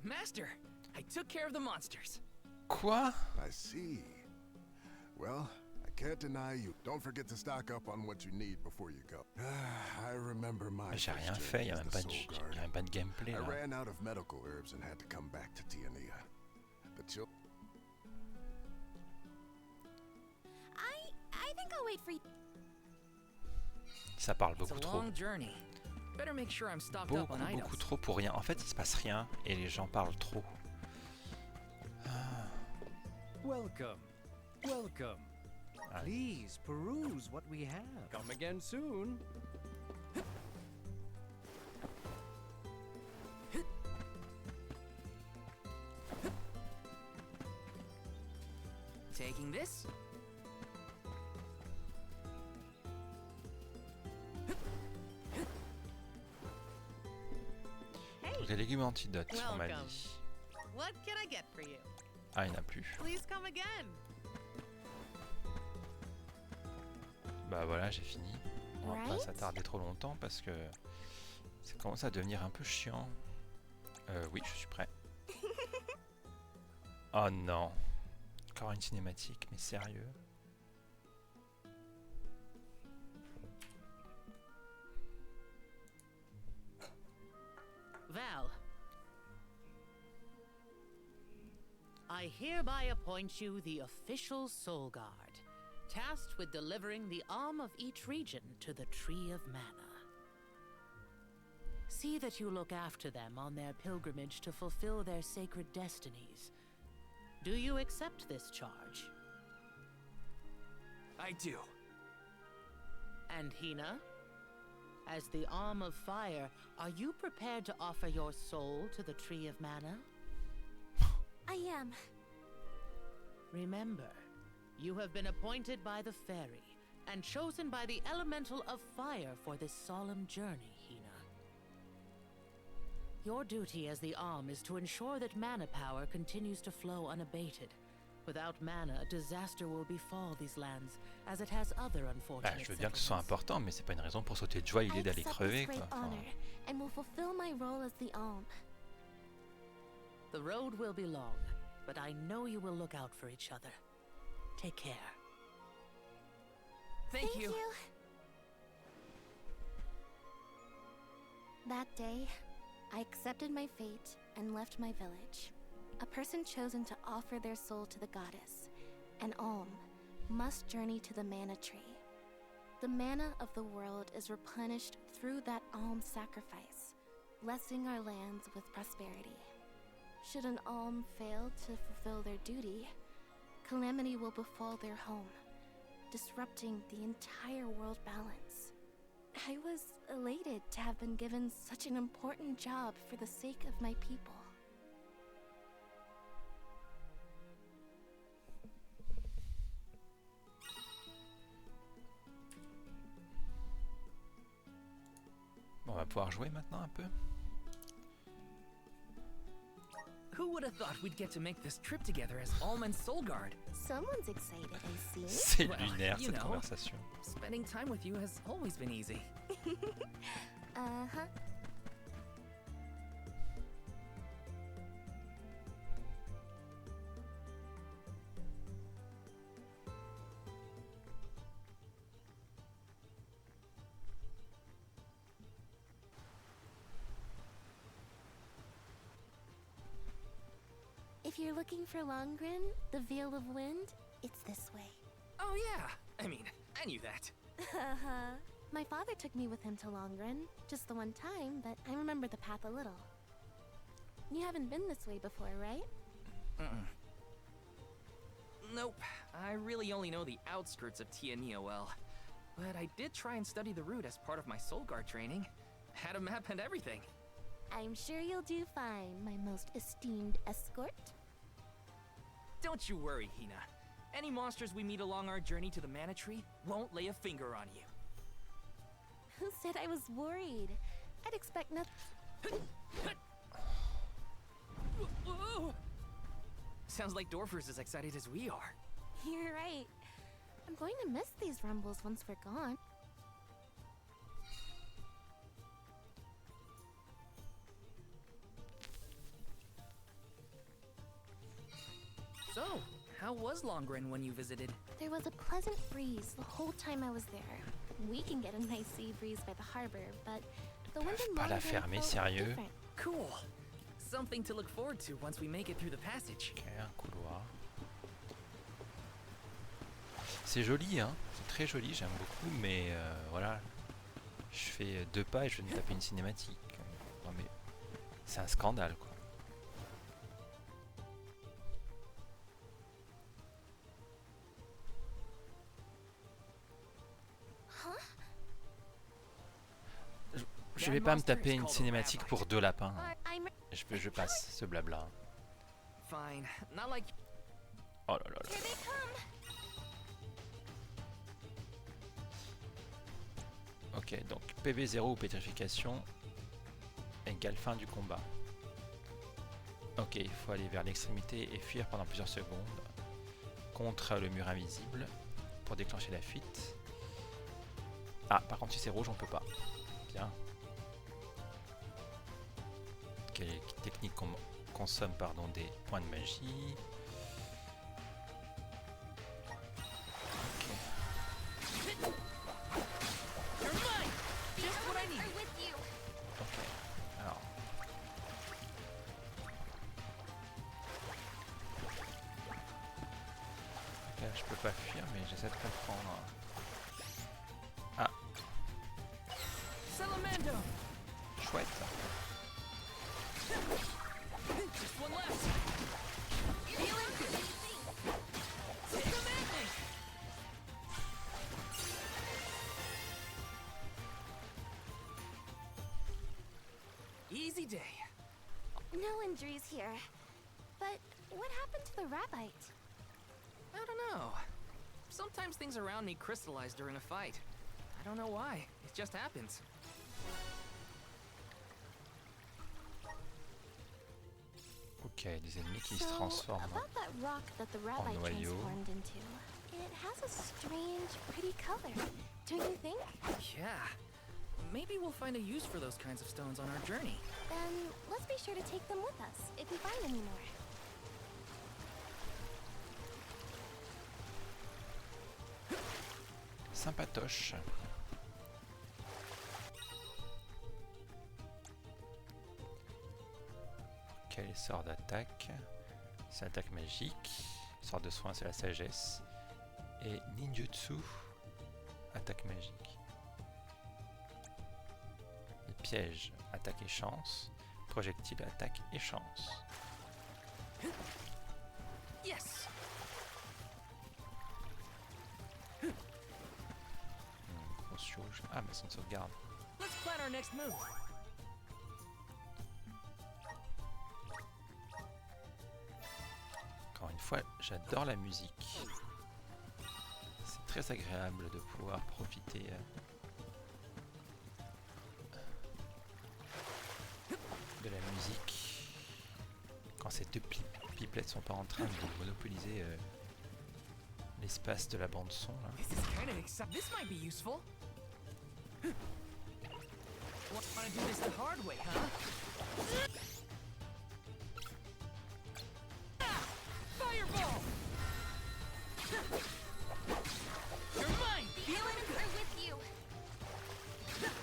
Master, I took care of the monsters. Quoi? I see. Well, I can't deny you. Don't forget to stock up on what you need before you go. I remember my J'ai rien first fait, journey y a as même the pas Soul de, Guard. y a même pas de gameplay I là. ran out of medical herbs and had to come back to Tiania. The chill. I think I'll wait for you. Ça parle It's beaucoup a trop. long journey. Better make sure I'm stocked up on Beaucoup items. trop pour rien. En fait, il se passe rien et les gens parlent trop. Welcome. Welcome. Please peruse what we have. Come again soon. Taking this? Donc, les légumes antidotes, on m'a Welcome. dit. What can I get for you? Ah, il n'y en a plus. Please come again. Bah voilà, j'ai fini. On va pas Right? s'attarder trop longtemps parce que ça commence à devenir un peu chiant. Oui, je suis prêt. Oh non. Encore une cinématique, mais sérieux? Val. I hereby appoint you the official Soul Guard, tasked with delivering the Alm of each region to the Tree of Mana. See that you look after them on their pilgrimage to fulfill their sacred destinies. Do you accept this charge? I do. And Hina? As the Alm of Fire, are you prepared to offer your soul to the Tree of Mana? I am. Remember, you have been appointed by the fairy, and chosen by the elemental of fire for this solemn journey, Hina. Your duty as the Alm is to ensure that mana power continues to flow unabated. Without mana, disaster will befall these lands, as it has other unfortunate Je veux bien que ce soit important, mais c'est pas une raison pour sauter de joie à l'idée d'aller crever, quoi. And will fulfill my role as the Alm. The road will be long, but I know you will look out for each other. Take care. Thank you. That day, I accepted my fate and left my village. A person chosen to offer their soul to the goddess, an Alm, must journey to the mana tree. The mana of the world is replenished through that Alm sacrifice, blessing our lands with prosperity. Should an Alm fail to fulfill their duty, calamity will befall their home, disrupting the entire world balance. I was elated to have been given such an important job for the sake of my people. On va pouvoir jouer maintenant un peu. Who would have thought we'd get to make this trip together as Alm and Solgard? Someone's excited, I see. C'est lunaire cette conversation. Spending time with you has always been easy. Uh-huh. If you're looking for Longren, the Veil of Wind, it's this way. Oh yeah, I mean, I knew that. Haha. My father took me with him to Longren, just the one time, but I remember the path a little. You haven't been this way before, right? Nope, I really only know the outskirts of Tianio well. But I did try and study the route as part of my Solgard training. Had a map and everything. I'm sure you'll do fine, my most esteemed escort. Don't you worry, Hina. Any monsters we meet along our journey to the Mana Tree won't lay a finger on you. Who said I was worried? I'd expect nothing. Sounds like Dorfer's as excited as we are. You're right. I'm going to miss these rumbles once we're gone. So, how was Longren when you visited? There was a pleasant breeze the whole time I was there. We can get a nice sea breeze by the harbor, but the wind in Pas la Longren fermer, felt sérieux? different. Cool. Something to look forward to once we make it through the passage. Ok, un couloir. C'est joli, hein. C'est très joli, j'aime beaucoup, mais voilà. Je fais 2 pas et je vais me taper une cinématique. Non mais c'est un scandale, quoi. Je vais pas me taper une cinématique pour 2 lapins. Je passe ce blabla. Fine. Not like... Oh là là là. Ok, donc PV0 ou pétrification égale fin du combat. Ok, il faut aller vers l'extrémité et fuir pendant plusieurs secondes contre le mur invisible pour déclencher la fuite. Ah, par contre si c'est rouge on peut pas. Bien. Quelle technique consomme pardon, des points de magie. Je peux pas fuir, mais j'essaie de comprendre. Ah. Chouette. Easy day. No injuries here. But what happened to the rabbite? I don't know. Sometimes things around me crystallize during a fight. I don't know why. It just happens. Ok, des ennemis qui se transforment about that rock that the en rabbi noyau. transformed into. It has a strange, pretty color. Don't you think? Yeah. Maybe we'll find a use for those kinds of stones on our journey. Then let's be sure to take them with us if we find any more. Sympatoche. Quel est sort d'attaque? C'est l'attaque magique. Sort de soin, c'est la sagesse. Et ninjutsu, attaque magique. Et piège, attaque et chance. Projectile, attaque et chance. Yes. Grosse jauge. Ah, mais c'est une sauvegarde. Let's plan our next move. Encore une fois, j'adore la musique. C'est très agréable de pouvoir profiter de la musique quand ces deux pipelettes sont pas en train de monopoliser l'espace de la bande son là. This is kind of exciting. This might be useful. Want to do this the hard way, huh? Fireball! You're mine! Feeling good with you.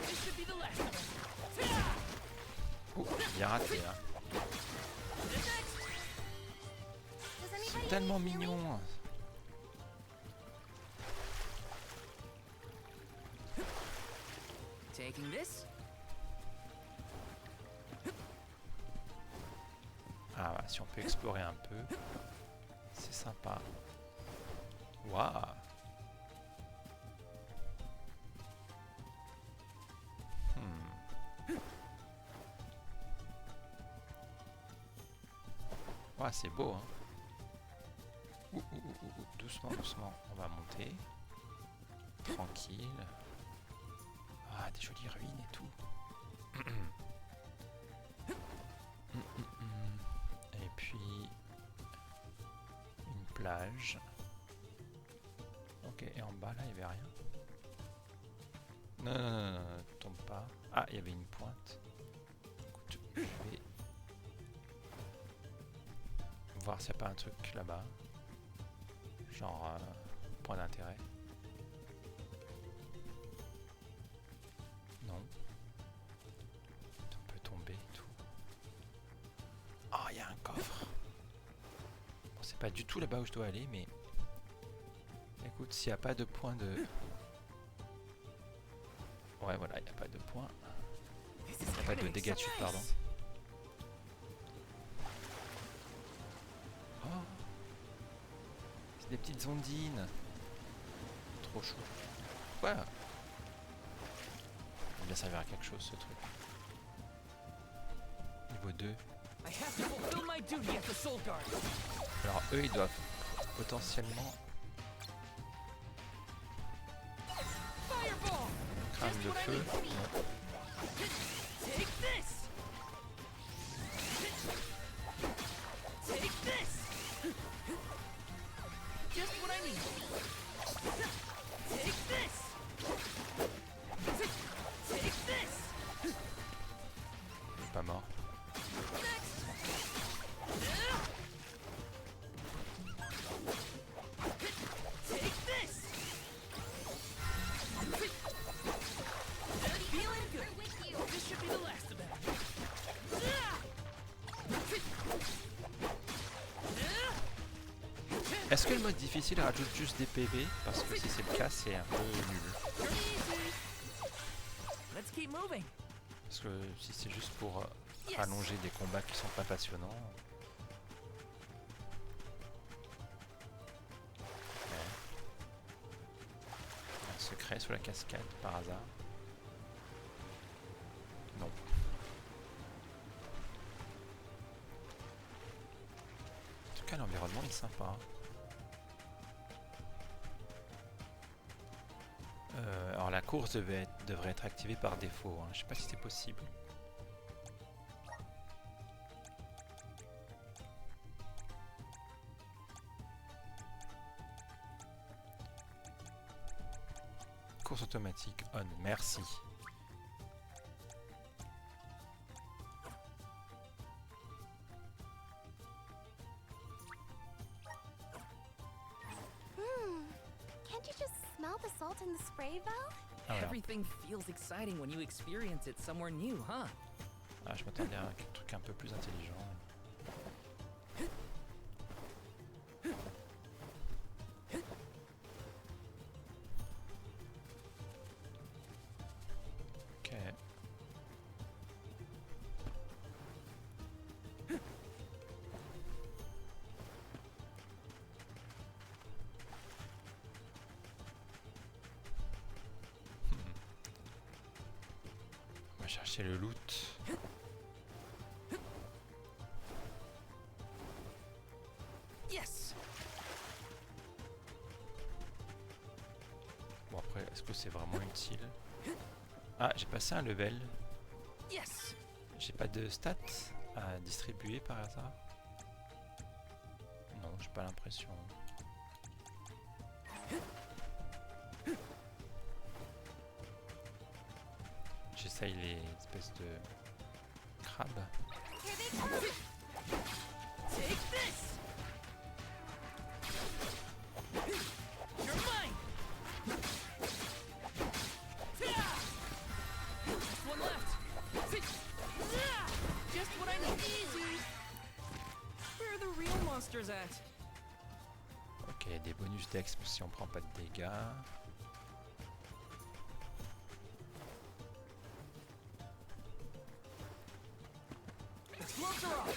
This should be the last of us. Oh, bien raté là. C'est tellement mignon. Taking this. Ah, bah, si on peut explorer un peu, c'est sympa. Waouh! Ouais, c'est beau, hein. Doucement, doucement, on va monter. Tranquille. Ah, des jolies ruines et tout. Et puis une plage. Ok, et en bas là, il n'y avait rien. Non, non, non, non, ne tombe pas. Ah, il y avait une pointe. Écoute, je vais voir s'il n'y a pas un truc là-bas. Genre point d'intérêt. Non. On peut tomber et tout. Ah, il y a un coffre. Bon, c'est pas du tout là-bas où je dois aller, mais écoute, s'il n'y a pas de point de... Ouais, voilà, il n'y a pas de point. Il n'y a pas de dégâts de chute, pardon. Oh, c'est des petites ondines. Trop chaud. Ouais. Il va bien servir à quelque chose, ce truc. Niveau 2. Alors eux, ils doivent potentiellement craindre le feu. Non. Il est pas mort. Est-ce que le mode difficile rajoute juste des PV? Parce que si c'est le cas, c'est un peu nul. Parce que si c'est juste pour rallonger des combats qui sont pas passionnants... Ouais. Un secret sous la cascade, par hasard? Non. En tout cas, l'environnement est sympa. Alors la course devrait être activée par défaut. Hein. Je sais pas si c'est possible. Course automatique on. Merci. Can't you just smell the salt in the spray, Val? Ah, voilà. Everything feels exciting when you experience it somewhere new, huh? Ah, je m'attendais à un truc un peu plus intelligent. Ok. On va chercher le loot. Yes. Bon après, est-ce que c'est vraiment utile? Ah, j'ai passé un level. Yes. J'ai pas de stats à distribuer par hasard? Non, j'ai pas l'impression. J'essaye les espèces de crabes. Here they come! Take this! You're mine! Just one left! Just what I need! Easy! Where are the real monsters at? Ok, des bonus d'exp si on prend pas de dégâts. Gloves are off!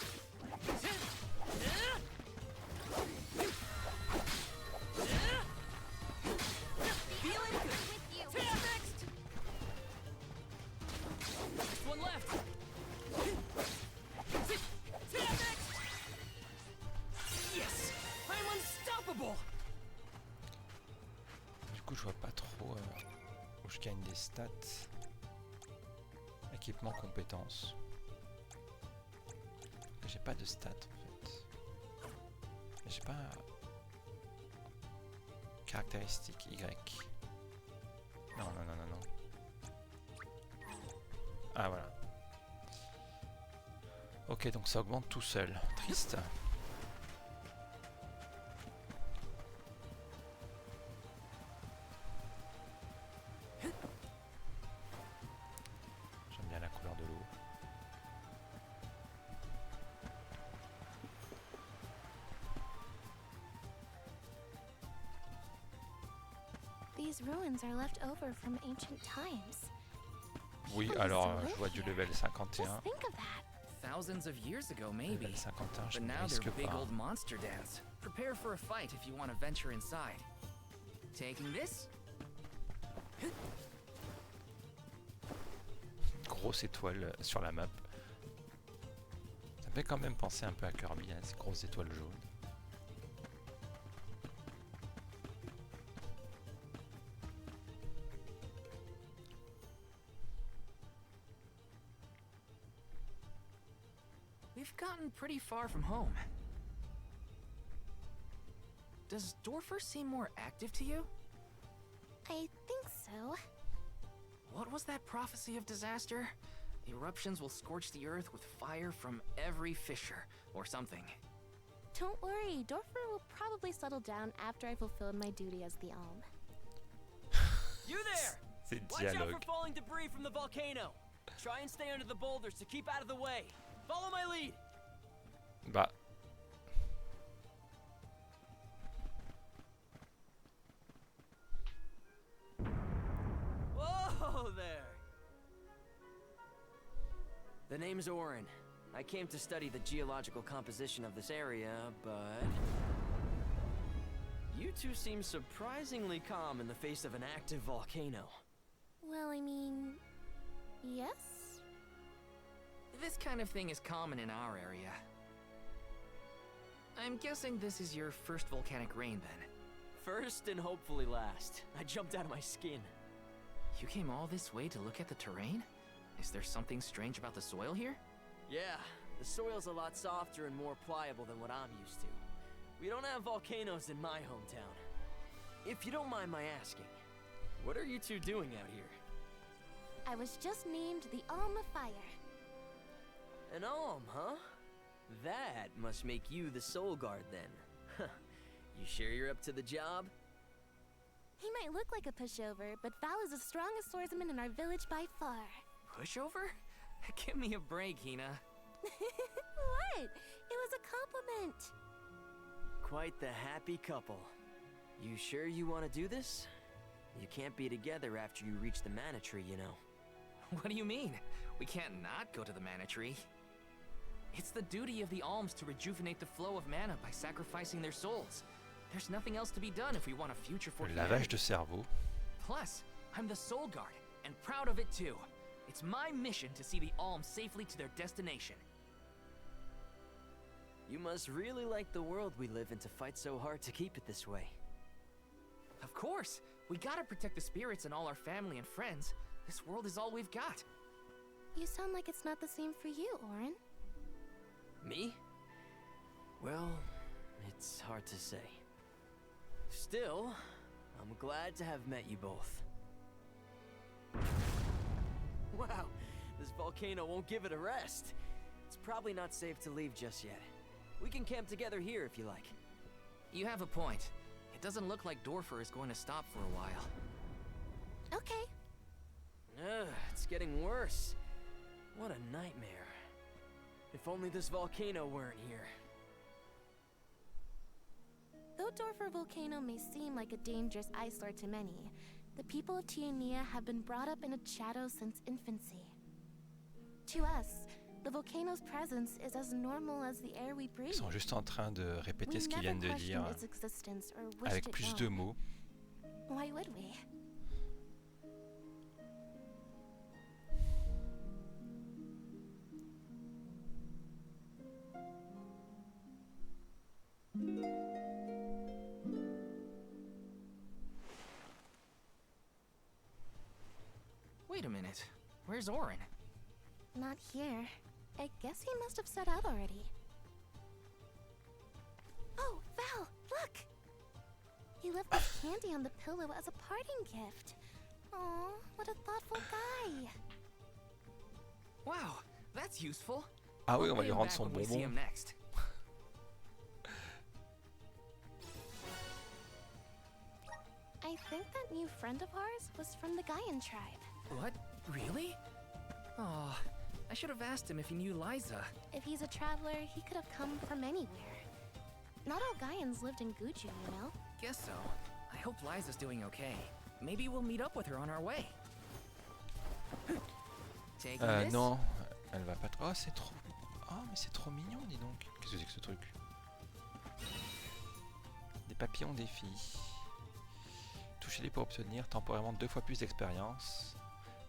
Feeling good! Next! Just one left! Next! Yes! I'm unstoppable! Du coup, je vois pas trop où je gagne des stats. Équipement, compétences. J'ai pas de stats en fait. J'ai pas. Caractéristique Y. Non, non, non, non, non. Ah voilà. Ok, donc ça augmente tout seul. Triste. J'aime bien la couleur de l'eau. These ruins are left over from ancient times. Oui, People alors used to je live vois du here. level 51. Just think of that. Thousands of years ago, maybe. Level 51, je But ne now risque they're big pas. old monster dens. Prepare for a fight if you want to venture inside. Taking this? Grosse étoile sur la map. Ça me fait quand même penser un peu à Kirby, hein, ces grosses étoiles jaunes. We've gotten pretty far from home. Does Dorfer seem more active to you? I think so. What was that prophecy of disaster? Eruptions will scorch the earth with fire from every fissure, or something. Don't worry, Dorfer will probably settle down after I fulfill my duty as the Alm. You there! C'est Watch out dialogue. for falling debris from the volcano. Try and stay under the boulders to keep out of the way. Follow my lead. Bah. Whoa there! The name's Orin. I came to study the geological composition of this area, but... You two seem surprisingly calm in the face of an active volcano. Well, I mean... yes? This kind of thing is common in our area. I'm guessing this is your first volcanic rain, then. First and hopefully last. I jumped out of my skin. You came all this way to look at the terrain? Is there something strange about the soil here? Yeah, the soil's a lot softer and more pliable than what I'm used to. We don't have volcanoes in my hometown. If you don't mind my asking, what are you two doing out here? I was just named the Alm of Fire. An alm, huh? That must make you the Soul Guard then. You sure you're up to the job? He might look like a pushover, but Val is the strongest swordsman in our village by far. Pushover? Give me a break, Hina. What? It was a compliment. Quite the happy couple. You sure you want to do this? You can't be together after you reach the Mana Tree, you know. What do you mean? We can't not go to the Mana Tree. It's the duty of the alms to rejuvenate the flow of mana by sacrificing their souls. There's nothing else to be done if we want a future for Le humanity. lavage de cerveau. Plus, I'm the Soul Guard, and proud of it too. It's my mission to see the alms safely to their destination. You must really like the world we live in to fight so hard to keep it this way. Of course! We gotta protect the spirits and all our family and friends. This world is all we've got. You sound like it's not the same for you, Auron. Me? Well, it's hard to say. Still, I'm glad to have met you both. Wow, this volcano won't give it a rest. It's probably not safe to leave just yet. We can camp together here if you like. You have a point. It doesn't look like Dorfer is going to stop for a while. Okay. It's getting worse. What a nightmare. If only this volcano weren't here. Though Dorfer Volcano may seem like a dangerous eyesore to many, the people of Tiania have been brought up in its shadow since infancy. To us, the volcano's presence is as normal as the air we breathe. Ils sont juste en train de répéter ce qu'ils viennent de dire avec plus de mots. Why would we? Wait a minute. Where's Auron? Not here. I guess he must have set out already. Oh, Val, look! He left this candy on the pillow as a parting gift. Aw, what a thoughtful guy. Wow, that's useful. Ah oui, on va We'll lui pay him rendre back son when we see bonbon. him next. I think that new friend of ours was from the Gaian tribe. What? Really? Oh, I should have asked him if he knew Liza. If he's a traveler, he could have come from anywhere. Not all Gaians lived in Guju, you know? Guess so. I hope Liza's doing okay. Maybe we'll meet up with her on our way. Taking this? Non, elle va pas trop. Oh, c'est trop. Oh, mais c'est trop mignon, dis donc. Qu'est-ce que c'est que ce truc? Des papillons défis. Touchez-les pour obtenir temporairement 2 fois plus d'expérience.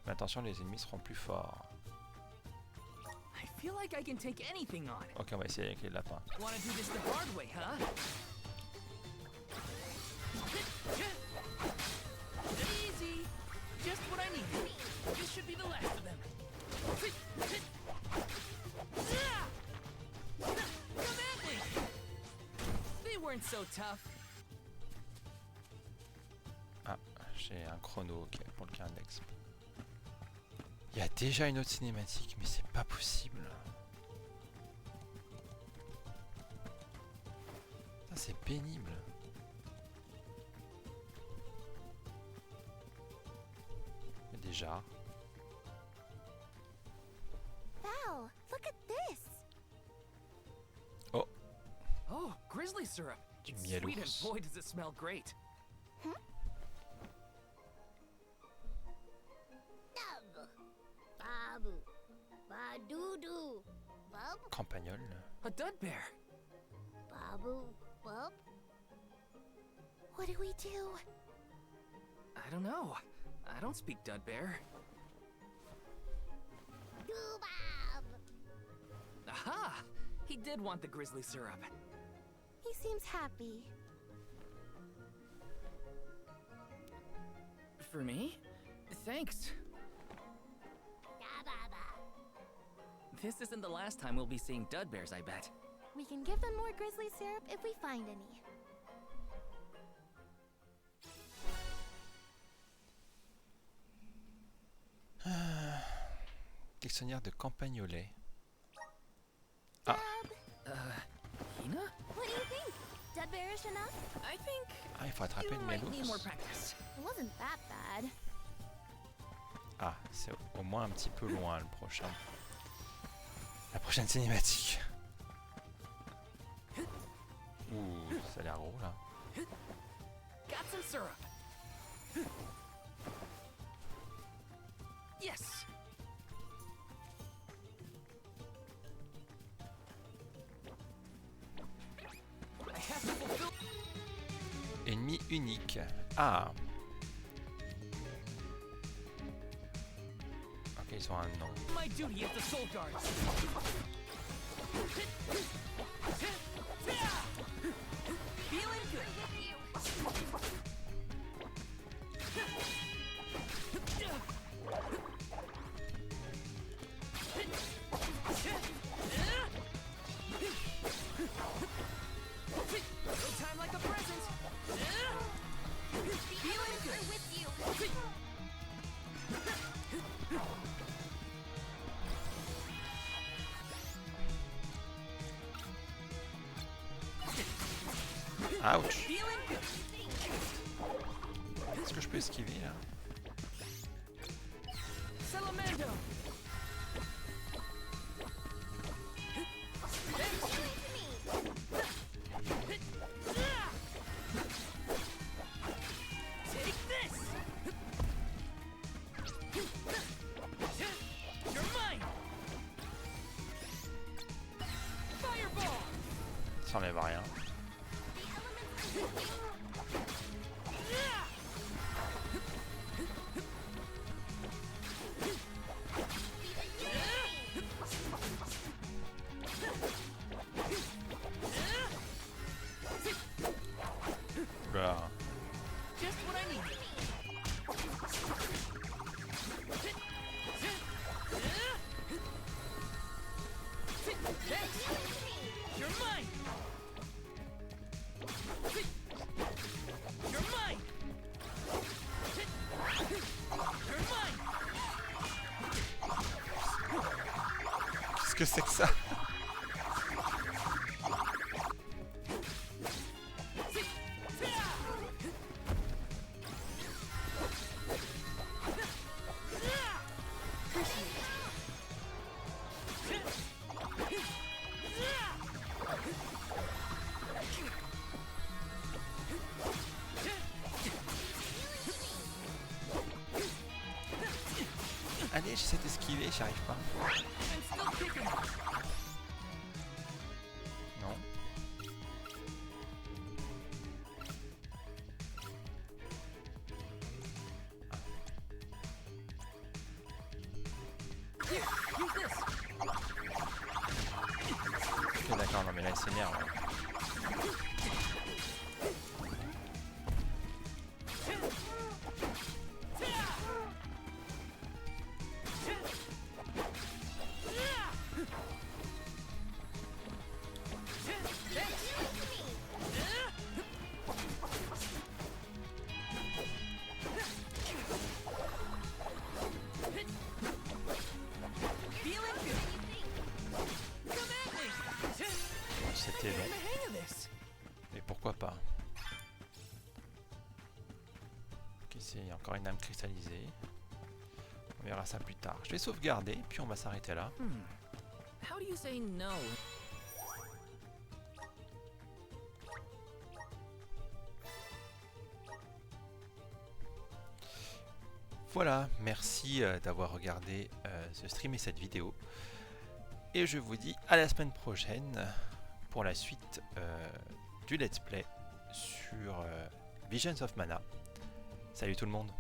Mais attention, les ennemis seront plus forts. I feel like I can take anything on. Ok, on va essayer avec les lapins. Wanna do this the hard way, huh? Easy. Just what I need. This should be the last of them. Come at me. They weren't so tough. Ah, j'ai un chrono pour le Index. Il y a déjà une autre cinématique, mais c'est pas possible. Ça, c'est pénible. Mais déjà. Val, look at this! Oh, Oh, grizzly syrup. Du It's miel sweet and ours. boy does it smell great. Babu. Ba-doo-doo. Bub? campagnol. A dud bear. Babu. Bub? What do we do? I don't know. I don't speak dud bear. Doo-bab. Aha! He did want the grizzly syrup. He seems happy. For me? Thanks. This isn't the last time we'll be seeing dud bears, I bet. We can give them more grizzly syrup if we find any. Dictionnaire de campagnolais. Ah. Hina? What do you think? Dead bearish enough? I think Ah, il faut attraper une might need more mélouse. practice. It wasn't that bad. Ah, c'est au moins un petit peu loin le prochain. La prochaine cinématique. Ouh, ça a l'air gros là. Got some syrup. Yes. I have to fulfill. Ennemi unique. Ah. Ok, ils ont un nom. My duty as the Soul Guard. Feeling good. No time like a present. Feeling good. With you. Ouch. Feeling good. Est-ce que je peux esquiver là? Salamando. Take this. You're mine. Fireball. Ça enlève rien. Oula. Just what I need. Thanks. You're mine. You're mine. You're mine. Qu'est-ce que c'est que ça? Allez, j'essaie d'esquiver, j'y arrive pas. Non. Ok, d'accord, non mais là il s'énerve. C'était long. Mais pourquoi pas? Ok, c'est encore une âme cristallisée. On verra ça plus tard. Je vais sauvegarder, puis on va s'arrêter là. How do you say no? Voilà, merci d'avoir regardé ce stream et cette vidéo. Et je vous dis à la semaine prochaine pour la suite du let's play sur Visions of Mana. Salut tout le monde!